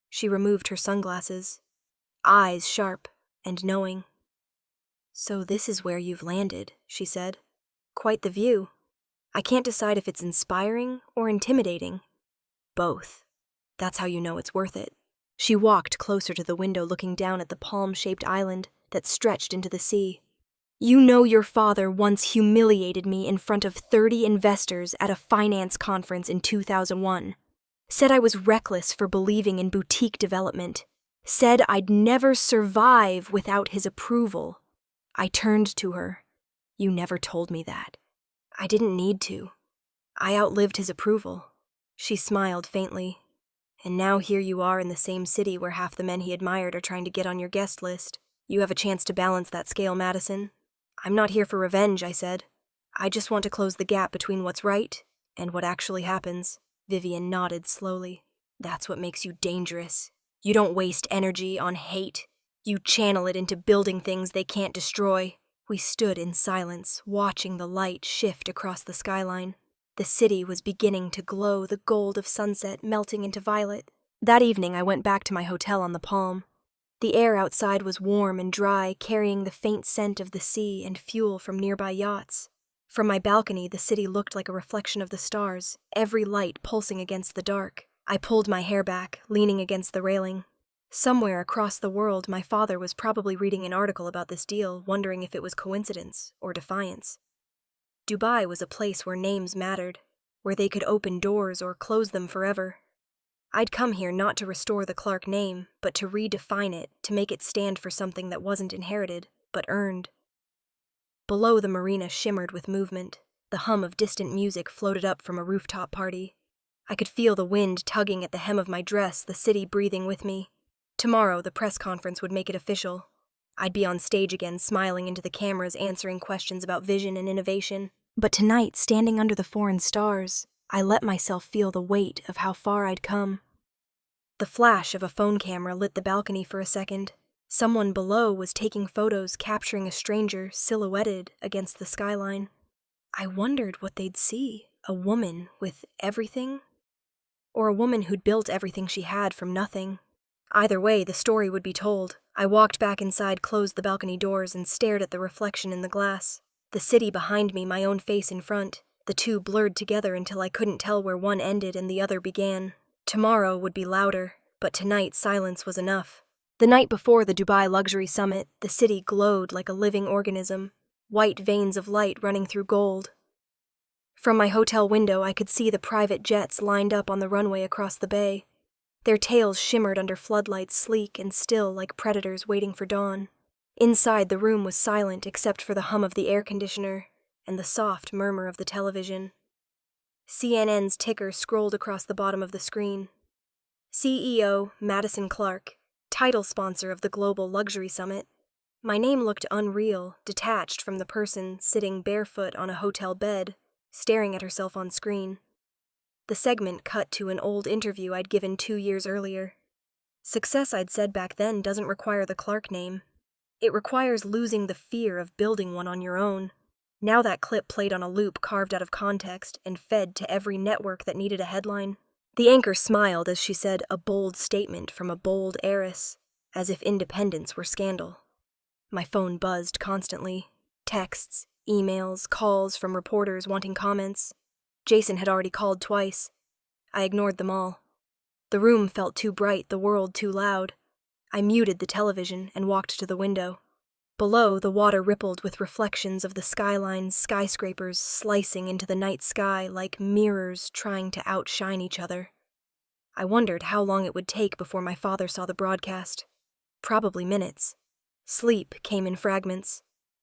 She removed her sunglasses, eyes sharp and knowing. So this is where you've landed, she said. Quite the view. I can't decide if it's inspiring or intimidating. Both. That's how you know it's worth it. She walked closer to the window, looking down at the palm-shaped island that stretched into the sea. You know your father once humiliated me in front of 30 investors at a finance conference in 2001. Said I was reckless for believing in boutique development. Said I'd never survive without his approval. I turned to her. You never told me that. I didn't need to. I outlived his approval. She smiled faintly. And now here you are in the same city where half the men he admired are trying to get on your guest list. You have a chance to balance that scale, Madison. I'm not here for revenge, I said. I just want to close the gap between what's right and what actually happens. Vivian nodded slowly. That's what makes you dangerous. You don't waste energy on hate. You channel it into building things they can't destroy. We stood in silence, watching the light shift across the skyline. The city was beginning to glow, the gold of sunset melting into violet. That evening, I went back to my hotel on the Palm. The air outside was warm and dry, carrying the faint scent of the sea and fuel from nearby yachts. From my balcony, the city looked like a reflection of the stars, every light pulsing against the dark. I pulled my hair back, leaning against the railing. Somewhere across the world, my father was probably reading an article about this deal, wondering if it was coincidence or defiance. Dubai was a place where names mattered, where they could open doors or close them forever. I'd come here not to restore the Clarke name, but to redefine it, to make it stand for something that wasn't inherited, but earned. Below, the marina shimmered with movement. The hum of distant music floated up from a rooftop party. I could feel the wind tugging at the hem of my dress, the city breathing with me. Tomorrow, the press conference would make it official. I'd be on stage again, smiling into the cameras, answering questions about vision and innovation. But tonight, standing under the foreign stars, I let myself feel the weight of how far I'd come. The flash of a phone camera lit the balcony for a second. Someone below was taking photos, capturing a stranger silhouetted against the skyline. I wondered what they'd see. A woman with everything? Or a woman who'd built everything she had from nothing? Either way, the story would be told. I walked back inside, closed the balcony doors, and stared at the reflection in the glass. The city behind me, my own face in front. The two blurred together until I couldn't tell where one ended and the other began. Tomorrow would be louder, but tonight silence was enough. The night before the Dubai Luxury Summit, the city glowed like a living organism, white veins of light running through gold. From my hotel window, I could see the private jets lined up on the runway across the bay. Their tails shimmered under floodlights, sleek and still like predators waiting for dawn. Inside, the room was silent except for the hum of the air conditioner and the soft murmur of the television. CNN's ticker scrolled across the bottom of the screen. CEO Madison Clarke, title sponsor of the Global Luxury Summit. My name looked unreal, detached from the person sitting barefoot on a hotel bed, staring at herself on screen. The segment cut to an old interview I'd given 2 years earlier. Success, I'd said back then, doesn't require the Clarke name. It requires losing the fear of building one on your own. Now that clip played on a loop carved out of context and fed to every network that needed a headline. The anchor smiled as she said a bold statement from a bold heiress, as if independence were scandal. My phone buzzed constantly. Texts, emails, calls from reporters wanting comments. Jason had already called twice. I ignored them all. The room felt too bright, the world too loud. I muted the television and walked to the window. Below, the water rippled with reflections of the skyline's skyscrapers slicing into the night sky like mirrors trying to outshine each other. I wondered how long it would take before my father saw the broadcast. Probably minutes. Sleep came in fragments.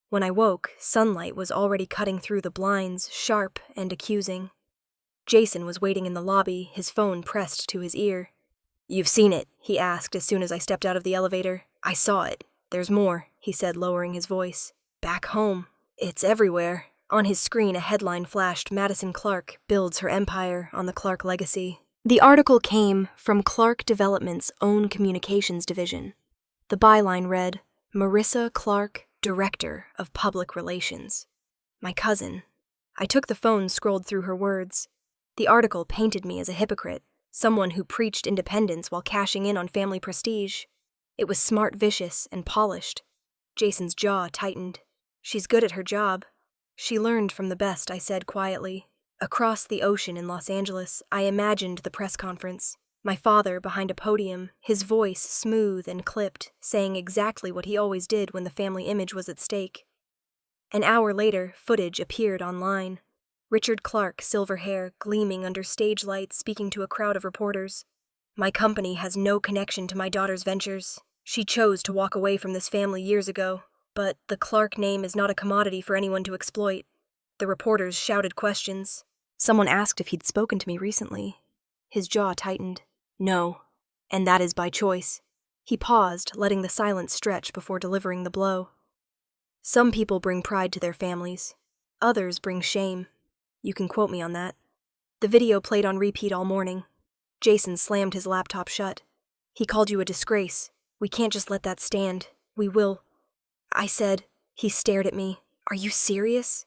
When I woke, sunlight was already cutting through the blinds, sharp and accusing. Jason was waiting in the lobby, his phone pressed to his ear. "You've seen it," he asked as soon as I stepped out of the elevator. "I saw it. There's more," he said, lowering his voice. "Back home. It's everywhere." On his screen, a headline flashed, "Madison Clarke builds her empire on the Clarke legacy." The article came from Clarke Development's own communications division. The byline read, "Marissa Clarke, Director of Public Relations." My cousin. I took the phone, scrolled through her words. The article painted me as a hypocrite, someone who preached independence while cashing in on family prestige. It was smart, vicious, and polished. Jason's jaw tightened. "She's good at her job." "She learned from the best," I said quietly. Across the ocean in Los Angeles, I imagined the press conference. My father behind a podium, his voice smooth and clipped, saying exactly what he always did when the family image was at stake. An hour later, footage appeared online. Richard Clarke, silver hair, gleaming under stage lights, speaking to a crowd of reporters. "My company has no connection to my daughter's ventures. She chose to walk away from this family years ago, but the Clarke name is not a commodity for anyone to exploit." The reporters shouted questions. Someone asked if he'd spoken to me recently. His jaw tightened. "No, and that is by choice." He paused, letting the silence stretch before delivering the blow. "Some people bring pride to their families. Others bring shame. You can quote me on that." The video played on repeat all morning. Jason slammed his laptop shut. "He called you a disgrace. We can't just let that stand. We will." I said. He stared at me. "Are you serious?"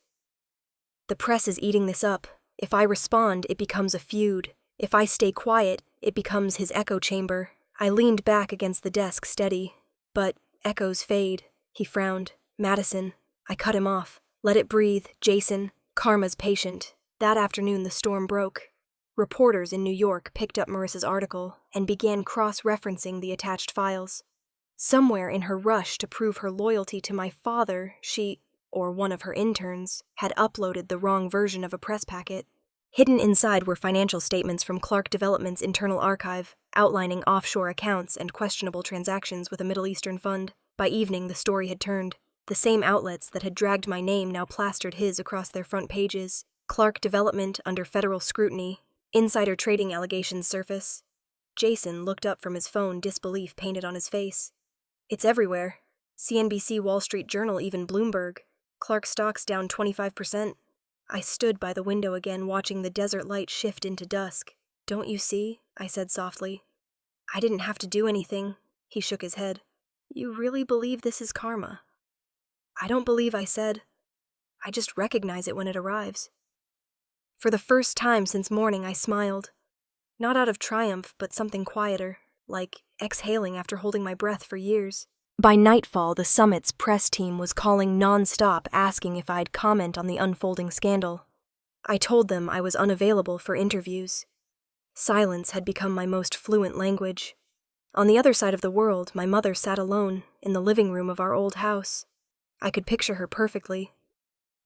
"The press is eating this up. If I respond, it becomes a feud. If I stay quiet, it becomes his echo chamber." I leaned back against the desk, steady. "But echoes fade." He frowned. "Madison." I cut him off. "Let it breathe, Jason. Karma's patient." That afternoon, the storm broke. Reporters in New York picked up Marissa's article and began cross-referencing the attached files. Somewhere in her rush to prove her loyalty to my father, she, or one of her interns, had uploaded the wrong version of a press packet. Hidden inside were financial statements from Clarke Development's internal archive, outlining offshore accounts and questionable transactions with a Middle Eastern fund. By evening, the story had turned. The same outlets that had dragged my name now plastered his across their front pages. Clarke Development under federal scrutiny. Insider trading allegations surface. Jason looked up from his phone, disbelief painted on his face. "It's everywhere. CNBC, Wall Street Journal, even Bloomberg. Clarke stocks down 25%. I stood by the window again, watching the desert light shift into dusk. "Don't you see?" I said softly. "I didn't have to do anything." He shook his head. "You really believe this is karma?" "I don't believe," I said. "I just recognize it when it arrives." For the first time since morning, I smiled. Not out of triumph, but something quieter, like exhaling after holding my breath for years. By nightfall, the summit's press team was calling non-stop, asking if I'd comment on the unfolding scandal. I told them I was unavailable for interviews. Silence had become my most fluent language. On the other side of the world, my mother sat alone in the living room of our old house. I could picture her perfectly.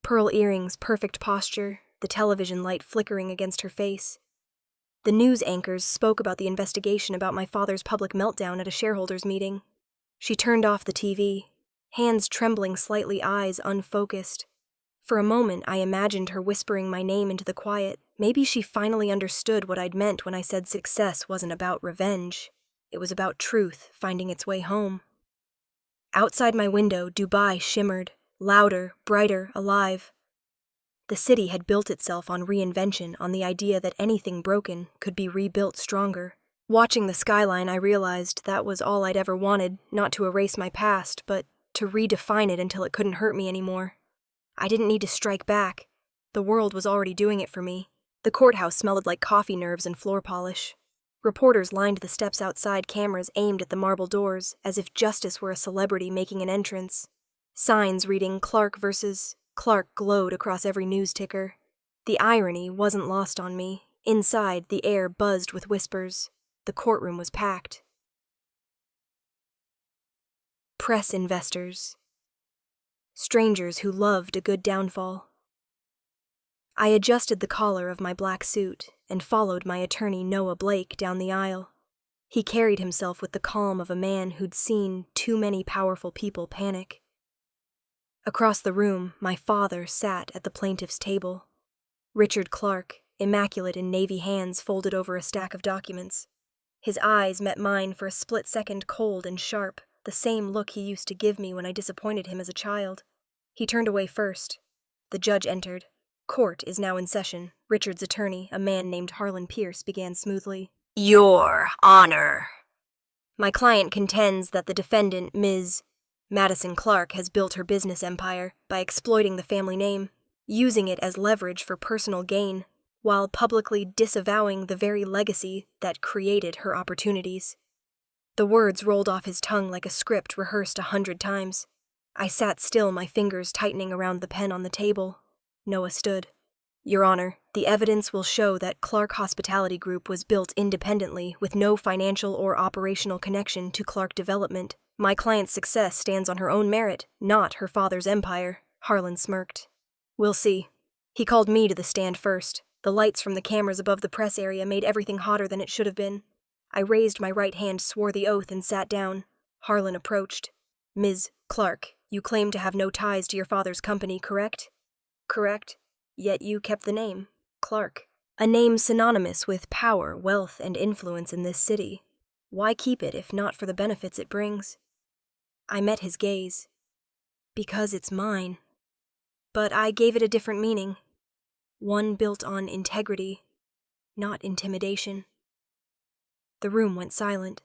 Pearl earrings, perfect posture, the television light flickering against her face. The news anchors spoke about the investigation about my father's public meltdown at a shareholders' meeting. She turned off the TV, hands trembling slightly, eyes unfocused. For a moment, I imagined her whispering my name into the quiet. Maybe she finally understood what I'd meant when I said success wasn't about revenge. It was about truth finding its way home. Outside my window, Dubai shimmered, louder, brighter, alive. The city had built itself on reinvention, on the idea that anything broken could be rebuilt stronger. Watching the skyline, I realized that was all I'd ever wanted, not to erase my past, but to redefine it until it couldn't hurt me anymore. I didn't need to strike back. The world was already doing it for me. The courthouse smelled like coffee nerves and floor polish. Reporters lined the steps outside, cameras aimed at the marble doors, as if justice were a celebrity making an entrance. Signs reading Clarke versus Clarke glowed across every news ticker. The irony wasn't lost on me. Inside, the air buzzed with whispers. The courtroom was packed. Press investors. Strangers who loved a good downfall. I adjusted the collar of my black suit and followed my attorney Noah Blake down the aisle. He carried himself with the calm of a man who'd seen too many powerful people panic. Across the room, my father sat at the plaintiff's table. Richard Clarke, immaculate in navy hands folded over a stack of documents. His eyes met mine for a split second, cold and sharp, the same look he used to give me when I disappointed him as a child. He turned away first. The judge entered. Court is now in session. Richard's attorney, a man named Harlan Pierce, began smoothly. Your Honor. My client contends that the defendant, Ms. Madison Clarke, has built her business empire by exploiting the family name, using it as leverage for personal gain, while publicly disavowing the very legacy that created her opportunities. The words rolled off his tongue like a script rehearsed 100 times. I sat still, my fingers tightening around the pen on the table. Noah stood. Your Honor, the evidence will show that Clarke Hospitality Group was built independently with no financial or operational connection to Clarke Development. My client's success stands on her own merit, not her father's empire. Harlan smirked. We'll see. He called me to the stand first. The lights from the cameras above the press area made everything hotter than it should have been. I raised my right hand, swore the oath, and sat down. Harlan approached. Ms. Clarke, you claim to have no ties to your father's company, correct? Correct. Yet you kept the name, Clarke. A name synonymous with power, wealth, and influence in this city. Why keep it if not for the benefits it brings? I met his gaze. Because it's mine. But I gave it a different meaning. One built on integrity, not intimidation. The room went silent.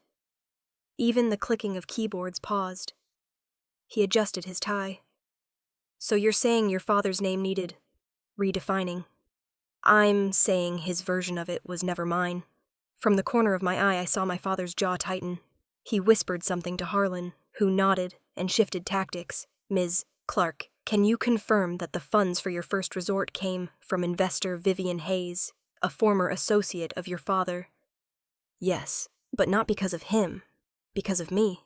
Even the clicking of keyboards paused. He adjusted his tie. So you're saying your father's name needed redefining. I'm saying his version of it was never mine. From the corner of my eye, I saw my father's jaw tighten. He whispered something to Harlan, who nodded and shifted tactics. Ms. Clarke, can you confirm that the funds for your first resort came from investor Vivian Hayes, a former associate of your father? Yes, but not because of him. Because of me.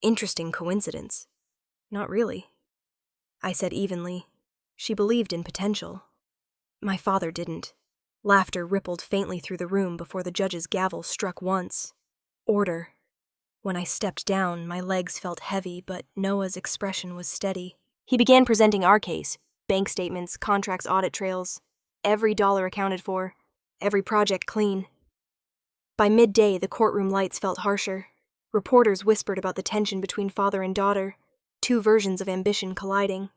Interesting coincidence. Not really. I said evenly. She believed in potential. My father didn't. Laughter rippled faintly through the room before the judge's gavel struck once. Order. When I stepped down, my legs felt heavy, but Noah's expression was steady. He began presenting our case. Bank statements, contracts, audit trails. Every dollar accounted for. Every project clean. By midday, the courtroom lights felt harsher. Reporters whispered about the tension between father and daughter, two versions of ambition colliding.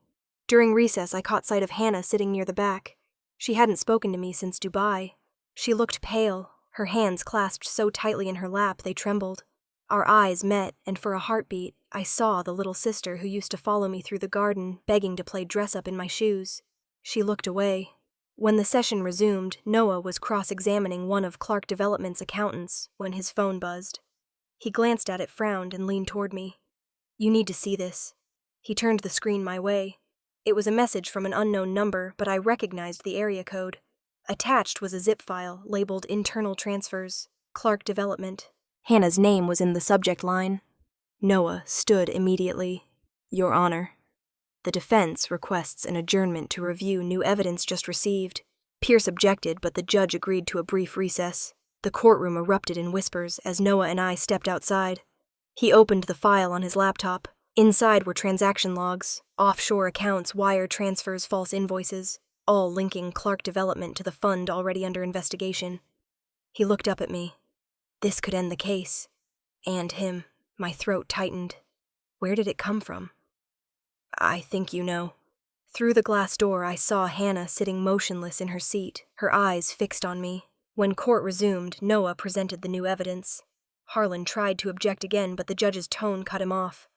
During recess, I caught sight of Hannah sitting near the back. She hadn't spoken to me since Dubai. She looked pale, her hands clasped so tightly in her lap they trembled. Our eyes met, and for a heartbeat, I saw the little sister who used to follow me through the garden, begging to play dress-up in my shoes. She looked away. When the session resumed, Noah was cross-examining one of Clarke Development's accountants when his phone buzzed. He glanced at it, frowned, and leaned toward me. You need to see this. He turned the screen my way. It was a message from an unknown number, but I recognized the area code. Attached was a zip file labeled Internal Transfers, Clarke Development. Hannah's name was in the subject line. Noah stood immediately. Your Honor. The defense requests an adjournment to review new evidence just received. Pierce objected, but the judge agreed to a brief recess. The courtroom erupted in whispers as Noah and I stepped outside. He opened the file on his laptop. Inside were transaction logs, offshore accounts, wire transfers, false invoices, all linking Clarke Development to the fund already under investigation. He looked up at me. This could end the case. And him. My throat tightened. Where did it come from? I think you know. Through the glass door, I saw Hannah sitting motionless in her seat, her eyes fixed on me. When court resumed, Noah presented the new evidence. Harlan tried to object again, but the judge's tone cut him off.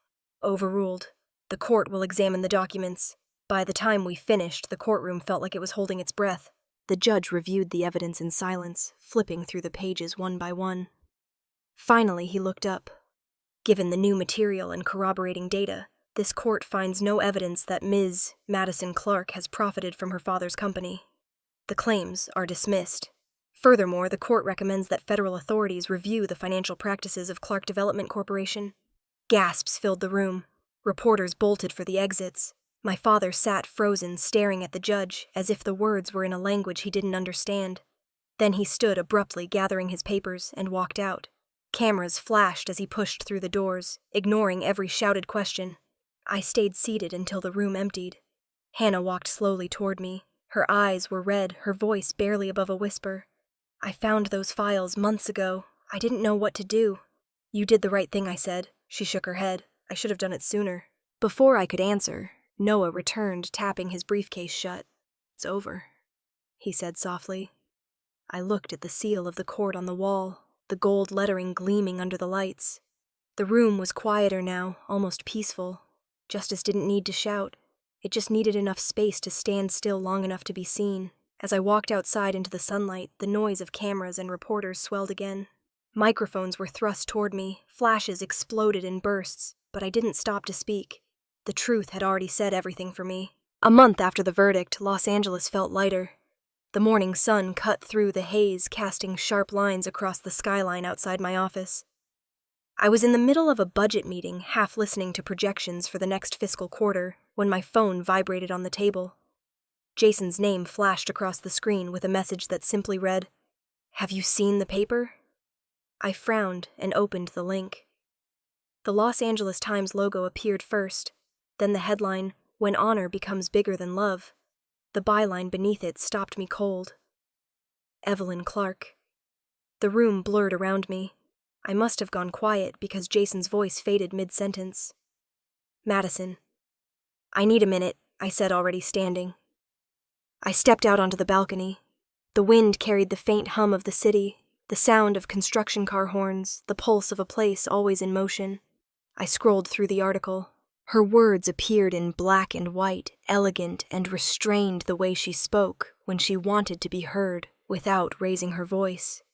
Overruled. The court will examine the documents. By the time we finished, the courtroom felt like it was holding its breath. The judge reviewed the evidence in silence, flipping through the pages one by one. Finally, he looked up. Given the new material and corroborating data, this court finds no evidence that Ms. Madison Clarke has profited from her father's company. The claims are dismissed. Furthermore, the court recommends that federal authorities review the financial practices of Clarke Development Corporation. Gasps filled the room. Reporters bolted for the exits. My father sat frozen, staring at the judge, as if the words were in a language he didn't understand. Then he stood abruptly, gathering his papers, and walked out. Cameras flashed as he pushed through the doors, ignoring every shouted question. I stayed seated until the room emptied. Hannah walked slowly toward me. Her eyes were red, her voice barely above a whisper. "I found those files months ago. I didn't know what to do." "You did the right thing," I said. She shook her head. "I should have done it sooner." Before I could answer, Noah returned, tapping his briefcase shut. "It's over," he said softly. I looked at the seal of the court on the wall, the gold lettering gleaming under the lights. The room was quieter now, almost peaceful. Justice didn't need to shout. It just needed enough space to stand still long enough to be seen. As I walked outside into the sunlight, the noise of cameras and reporters swelled again. Microphones were thrust toward me, flashes exploded in bursts, but I didn't stop to speak. The truth had already said everything for me. A month after the verdict, Los Angeles felt lighter. The morning sun cut through the haze, casting sharp lines across the skyline outside my office. I was in the middle of a budget meeting, half listening to projections for the next fiscal quarter, when my phone vibrated on the table. Jason's name flashed across the screen with a message that simply read, "Have you seen the paper?" I frowned and opened the link. The Los Angeles Times logo appeared first, then the headline, "When Honor Becomes Bigger Than Love." The byline beneath it stopped me cold. Evelyn Clarke. The room blurred around me. I must have gone quiet because Jason's voice faded mid-sentence. "Madison." "I need a minute," I said, already standing. I stepped out onto the balcony. The wind carried the faint hum of the city, the sound of construction car horns, the pulse of a place always in motion. I scrolled through the article. Her words appeared in black and white, elegant and restrained the way she spoke when she wanted to be heard without raising her voice.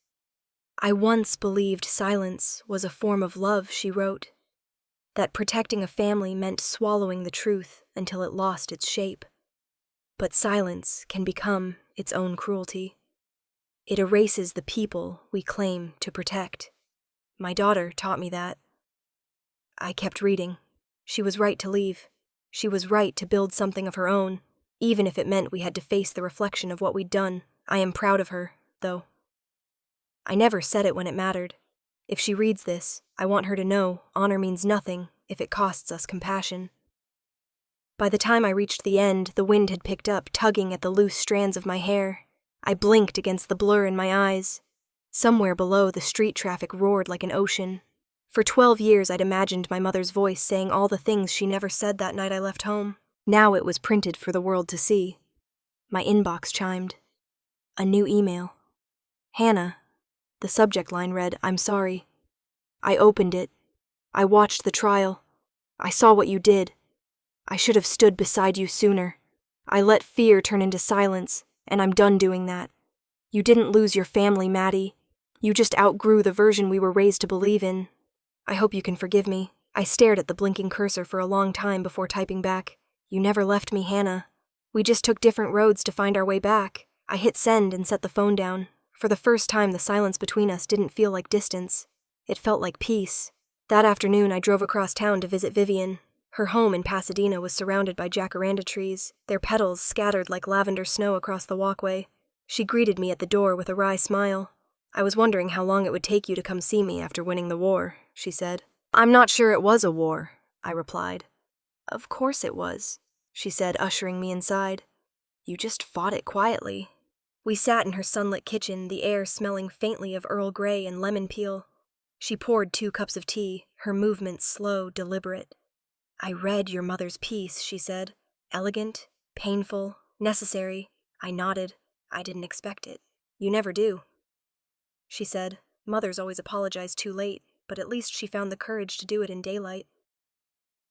"I once believed silence was a form of love," she wrote. "That protecting a family meant swallowing the truth until it lost its shape. But silence can become its own cruelty. It erases the people we claim to protect. My daughter taught me that." I kept reading. She was right to leave. She was right to build something of her own, even if it meant we had to face the reflection of what we'd done. I am proud of her, though. I never said it when it mattered. If she reads this, I want her to know honor means nothing if it costs us compassion. By the time I reached the end, the wind had picked up, tugging at the loose strands of my hair. I blinked against the blur in my eyes. Somewhere below, the street traffic roared like an ocean. For 12 years, I'd imagined my mother's voice saying all the things she never said that night I left home. Now it was printed for the world to see. My inbox chimed. A new email. "Hannah." The subject line read, "I'm sorry." I opened it. "I watched the trial. I saw what you did. I should have stood beside you sooner. I let fear turn into silence, and I'm done doing that. You didn't lose your family, Maddie. You just outgrew the version we were raised to believe in. I hope you can forgive me." I stared at the blinking cursor for a long time before typing back, "You never left me, Hannah. We just took different roads to find our way back." I hit send and set the phone down. For the first time, the silence between us didn't feel like distance. It felt like peace. That afternoon, I drove across town to visit Vivian. Her home in Pasadena was surrounded by jacaranda trees, their petals scattered like lavender snow across the walkway. She greeted me at the door with a wry smile. "I was wondering how long it would take you to come see me after winning the war," she said. "I'm not sure it was a war," I replied. "Of course it was," she said, ushering me inside. "You just fought it quietly." We sat in her sunlit kitchen, the air smelling faintly of Earl Grey and lemon peel. She poured 2 cups of tea, her movements slow, deliberate. "I read your mother's piece," she said. "Elegant, painful, necessary." I nodded. "I didn't expect it." "You never do," she said. "Mothers always apologize too late, but at least she found the courage to do it in daylight."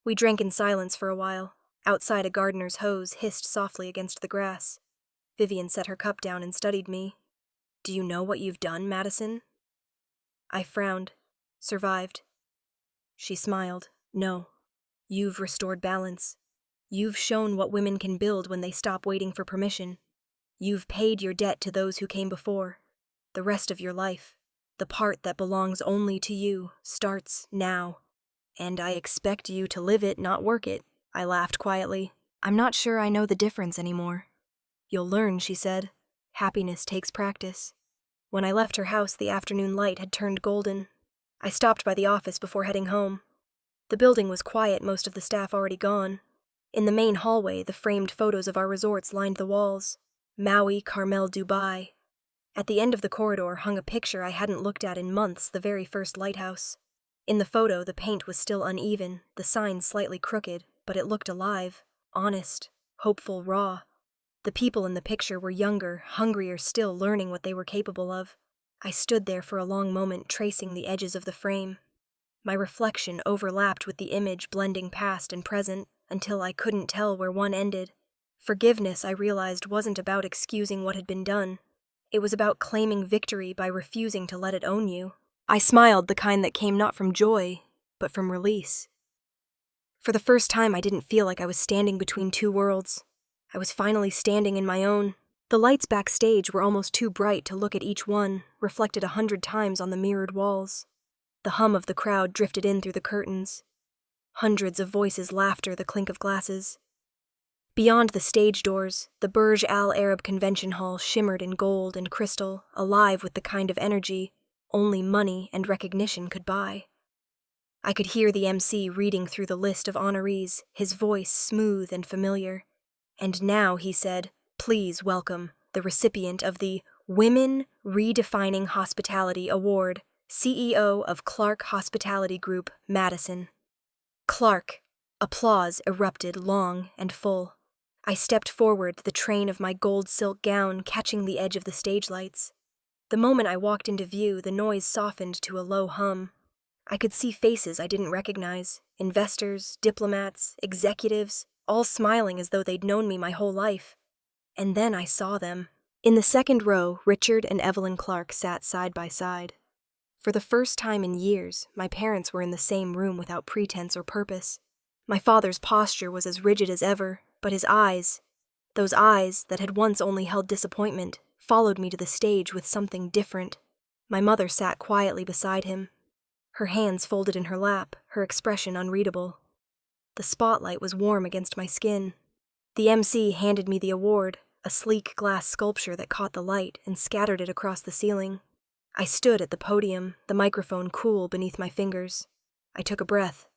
We drank in silence for a while. Outside, a gardener's hose hissed softly against the grass. Vivian set her cup down and studied me. "Do you know what you've done, Madison?" I frowned. "Survived." She smiled. "No. You've restored balance. You've shown what women can build when they stop waiting for permission. You've paid your debt to those who came before. The rest of your life, the part that belongs only to you, starts now. And I expect you to live it, not work it." I laughed quietly. "I'm not sure I know the difference anymore." "You'll learn," she said. "Happiness takes practice." When I left her house, the afternoon light had turned golden. I stopped by the office before heading home. The building was quiet, most of the staff already gone. In the main hallway, the framed photos of our resorts lined the walls. Maui, Carmel, Dubai. At the end of the corridor hung a picture I hadn't looked at in months, the very first lighthouse. In the photo, the paint was still uneven, the sign slightly crooked, but it looked alive, honest, hopeful, raw. The people in the picture were younger, hungrier still, learning what they were capable of. I stood there for a long moment, tracing the edges of the frame. My reflection overlapped with the image, blending past and present, until I couldn't tell where one ended. Forgiveness, I realized, wasn't about excusing what had been done. It was about claiming victory by refusing to let it own you. I smiled, the kind that came not from joy, but from release. For the first time, I didn't feel like I was standing between two worlds. I was finally standing in my own. The lights backstage were almost too bright to look at each one, reflected 100 times on the mirrored walls. The hum of the crowd drifted in through the curtains. Hundreds of voices, laughter, the clink of glasses. Beyond the stage doors, the Burj Al Arab Convention Hall shimmered in gold and crystal, alive with the kind of energy only money and recognition could buy. I could hear the MC reading through the list of honorees, his voice smooth and familiar. And now, he said, "Please welcome the recipient of the Women Redefining Hospitality Award, CEO of Clarke Hospitality Group, Madison." Clarke. Applause erupted, long and full. I stepped forward, the train of my gold silk gown catching the edge of the stage lights. The moment I walked into view, the noise softened to a low hum. I could see faces I didn't recognize, investors, diplomats, executives, all smiling as though they'd known me my whole life. And then I saw them. In the second row, Richard and Evelyn Clarke sat side by side. For the first time in years, my parents were in the same room without pretense or purpose. My father's posture was as rigid as ever, but his eyes, those eyes that had once only held disappointment, followed me to the stage with something different. My mother sat quietly beside him, her hands folded in her lap, her expression unreadable. The spotlight was warm against my skin. The MC handed me the award, a sleek glass sculpture that caught the light and scattered it across the ceiling. I stood at the podium, the microphone cool beneath my fingers. I took a breath.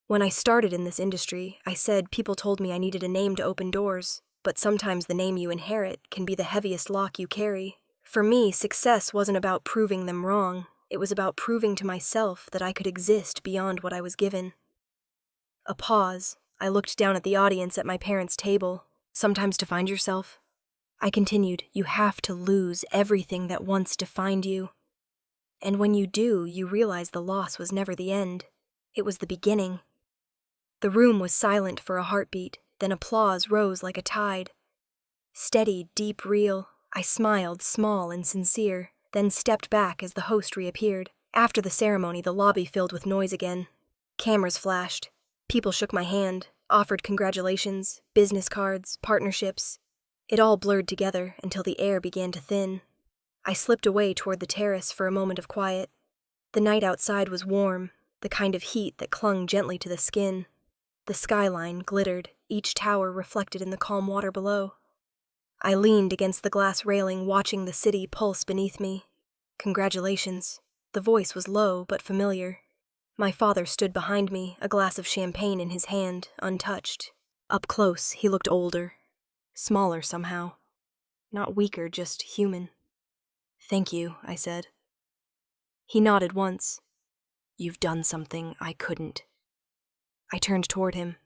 When I started in this industry, I said people told me I needed a name to open doors, but sometimes the name you inherit can be the heaviest lock you carry. For me, success wasn't about proving them wrong. It was about proving to myself that I could exist beyond what I was given. A pause. I looked down at the audience at my parents' table. "Sometimes to find yourself," I continued, "you have to lose everything that once defined you. And when you do, you realize the loss was never the end. It was the beginning." The room was silent for a heartbeat, then applause rose like a tide. Steady, deep, real, I smiled, small and sincere, then stepped back as the host reappeared. After the ceremony, the lobby filled with noise again. Cameras flashed. People shook my hand, offered congratulations, business cards, partnerships. It all blurred together until the air began to thin. I slipped away toward the terrace for a moment of quiet. The night outside was warm, the kind of heat that clung gently to the skin. The skyline glittered, each tower reflected in the calm water below. I leaned against the glass railing, watching the city pulse beneath me. "Congratulations." The voice was low but familiar. My father stood behind me, a glass of champagne in his hand, untouched. Up close, he looked older. Smaller somehow. Not weaker, just human. "Thank you," I said. He nodded once. "You've done something I couldn't." I turned toward him.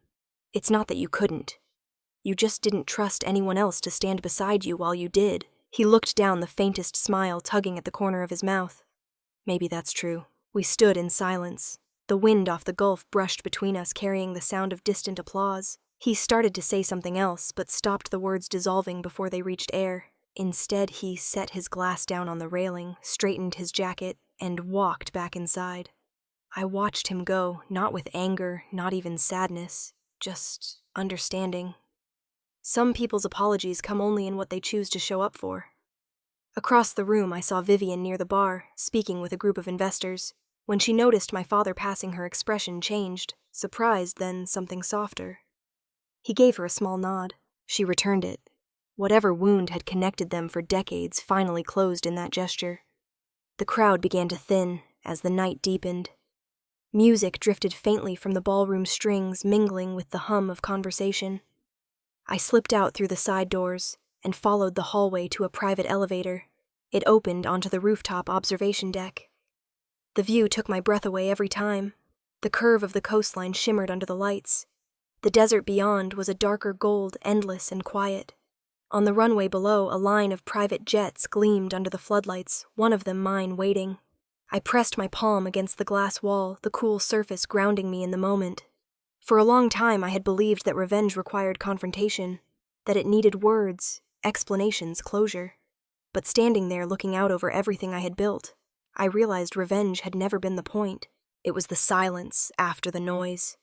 "It's not that you couldn't. You just didn't trust anyone else to stand beside you while you did." He looked down, the faintest smile tugging at the corner of his mouth. "Maybe that's true." We stood in silence. The wind off the gulf brushed between us, carrying the sound of distant applause. He started to say something else, but stopped the words dissolving before they reached air. Instead, he set his glass down on the railing, straightened his jacket, and walked back inside. I watched him go, not with anger, not even sadness, just understanding. Some people's apologies come only in what they choose to show up for. Across the room, I saw Vivian near the bar, speaking with a group of investors. When she noticed my father passing, her expression changed, surprised, then something softer. He gave her a small nod. She returned it. Whatever wound had connected them for decades finally closed in that gesture. The crowd began to thin as the night deepened. Music drifted faintly from the ballroom strings, mingling with the hum of conversation. I slipped out through the side doors and followed the hallway to a private elevator. It opened onto the rooftop observation deck. The view took my breath away every time. The curve of the coastline shimmered under the lights. The desert beyond was a darker gold, endless and quiet. On the runway below, a line of private jets gleamed under the floodlights, one of them mine waiting. I pressed my palm against the glass wall, the cool surface grounding me in the moment. For a long time I had believed that revenge required confrontation, that it needed words, explanations, closure. But standing there looking out over everything I had built, I realized revenge had never been the point. It was the silence after the noise.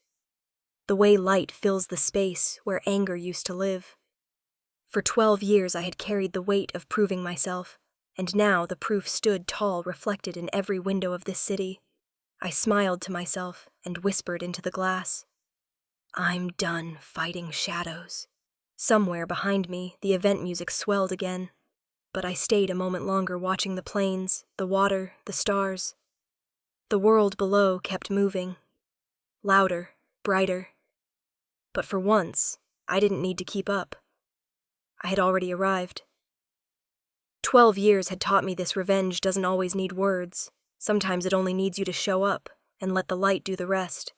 The way light fills the space where anger used to live. For 12 years I had carried the weight of proving myself, and now the proof stood tall, reflected in every window of this city. I smiled to myself and whispered into the glass, "I'm done fighting shadows." Somewhere behind me, the event music swelled again, but I stayed a moment longer watching the planes, the water, the stars. The world below kept moving, louder, brighter. But for once, I didn't need to keep up. I had already arrived. 12 years had taught me this: revenge doesn't always need words. Sometimes it only needs you to show up and let the light do the rest.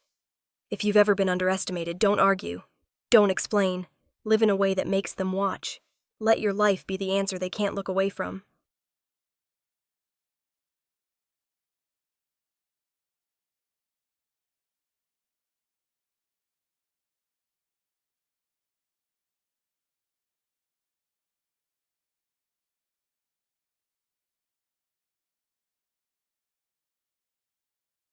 If you've ever been underestimated, don't argue. Don't explain. Live in a way that makes them watch. Let your life be the answer they can't look away from.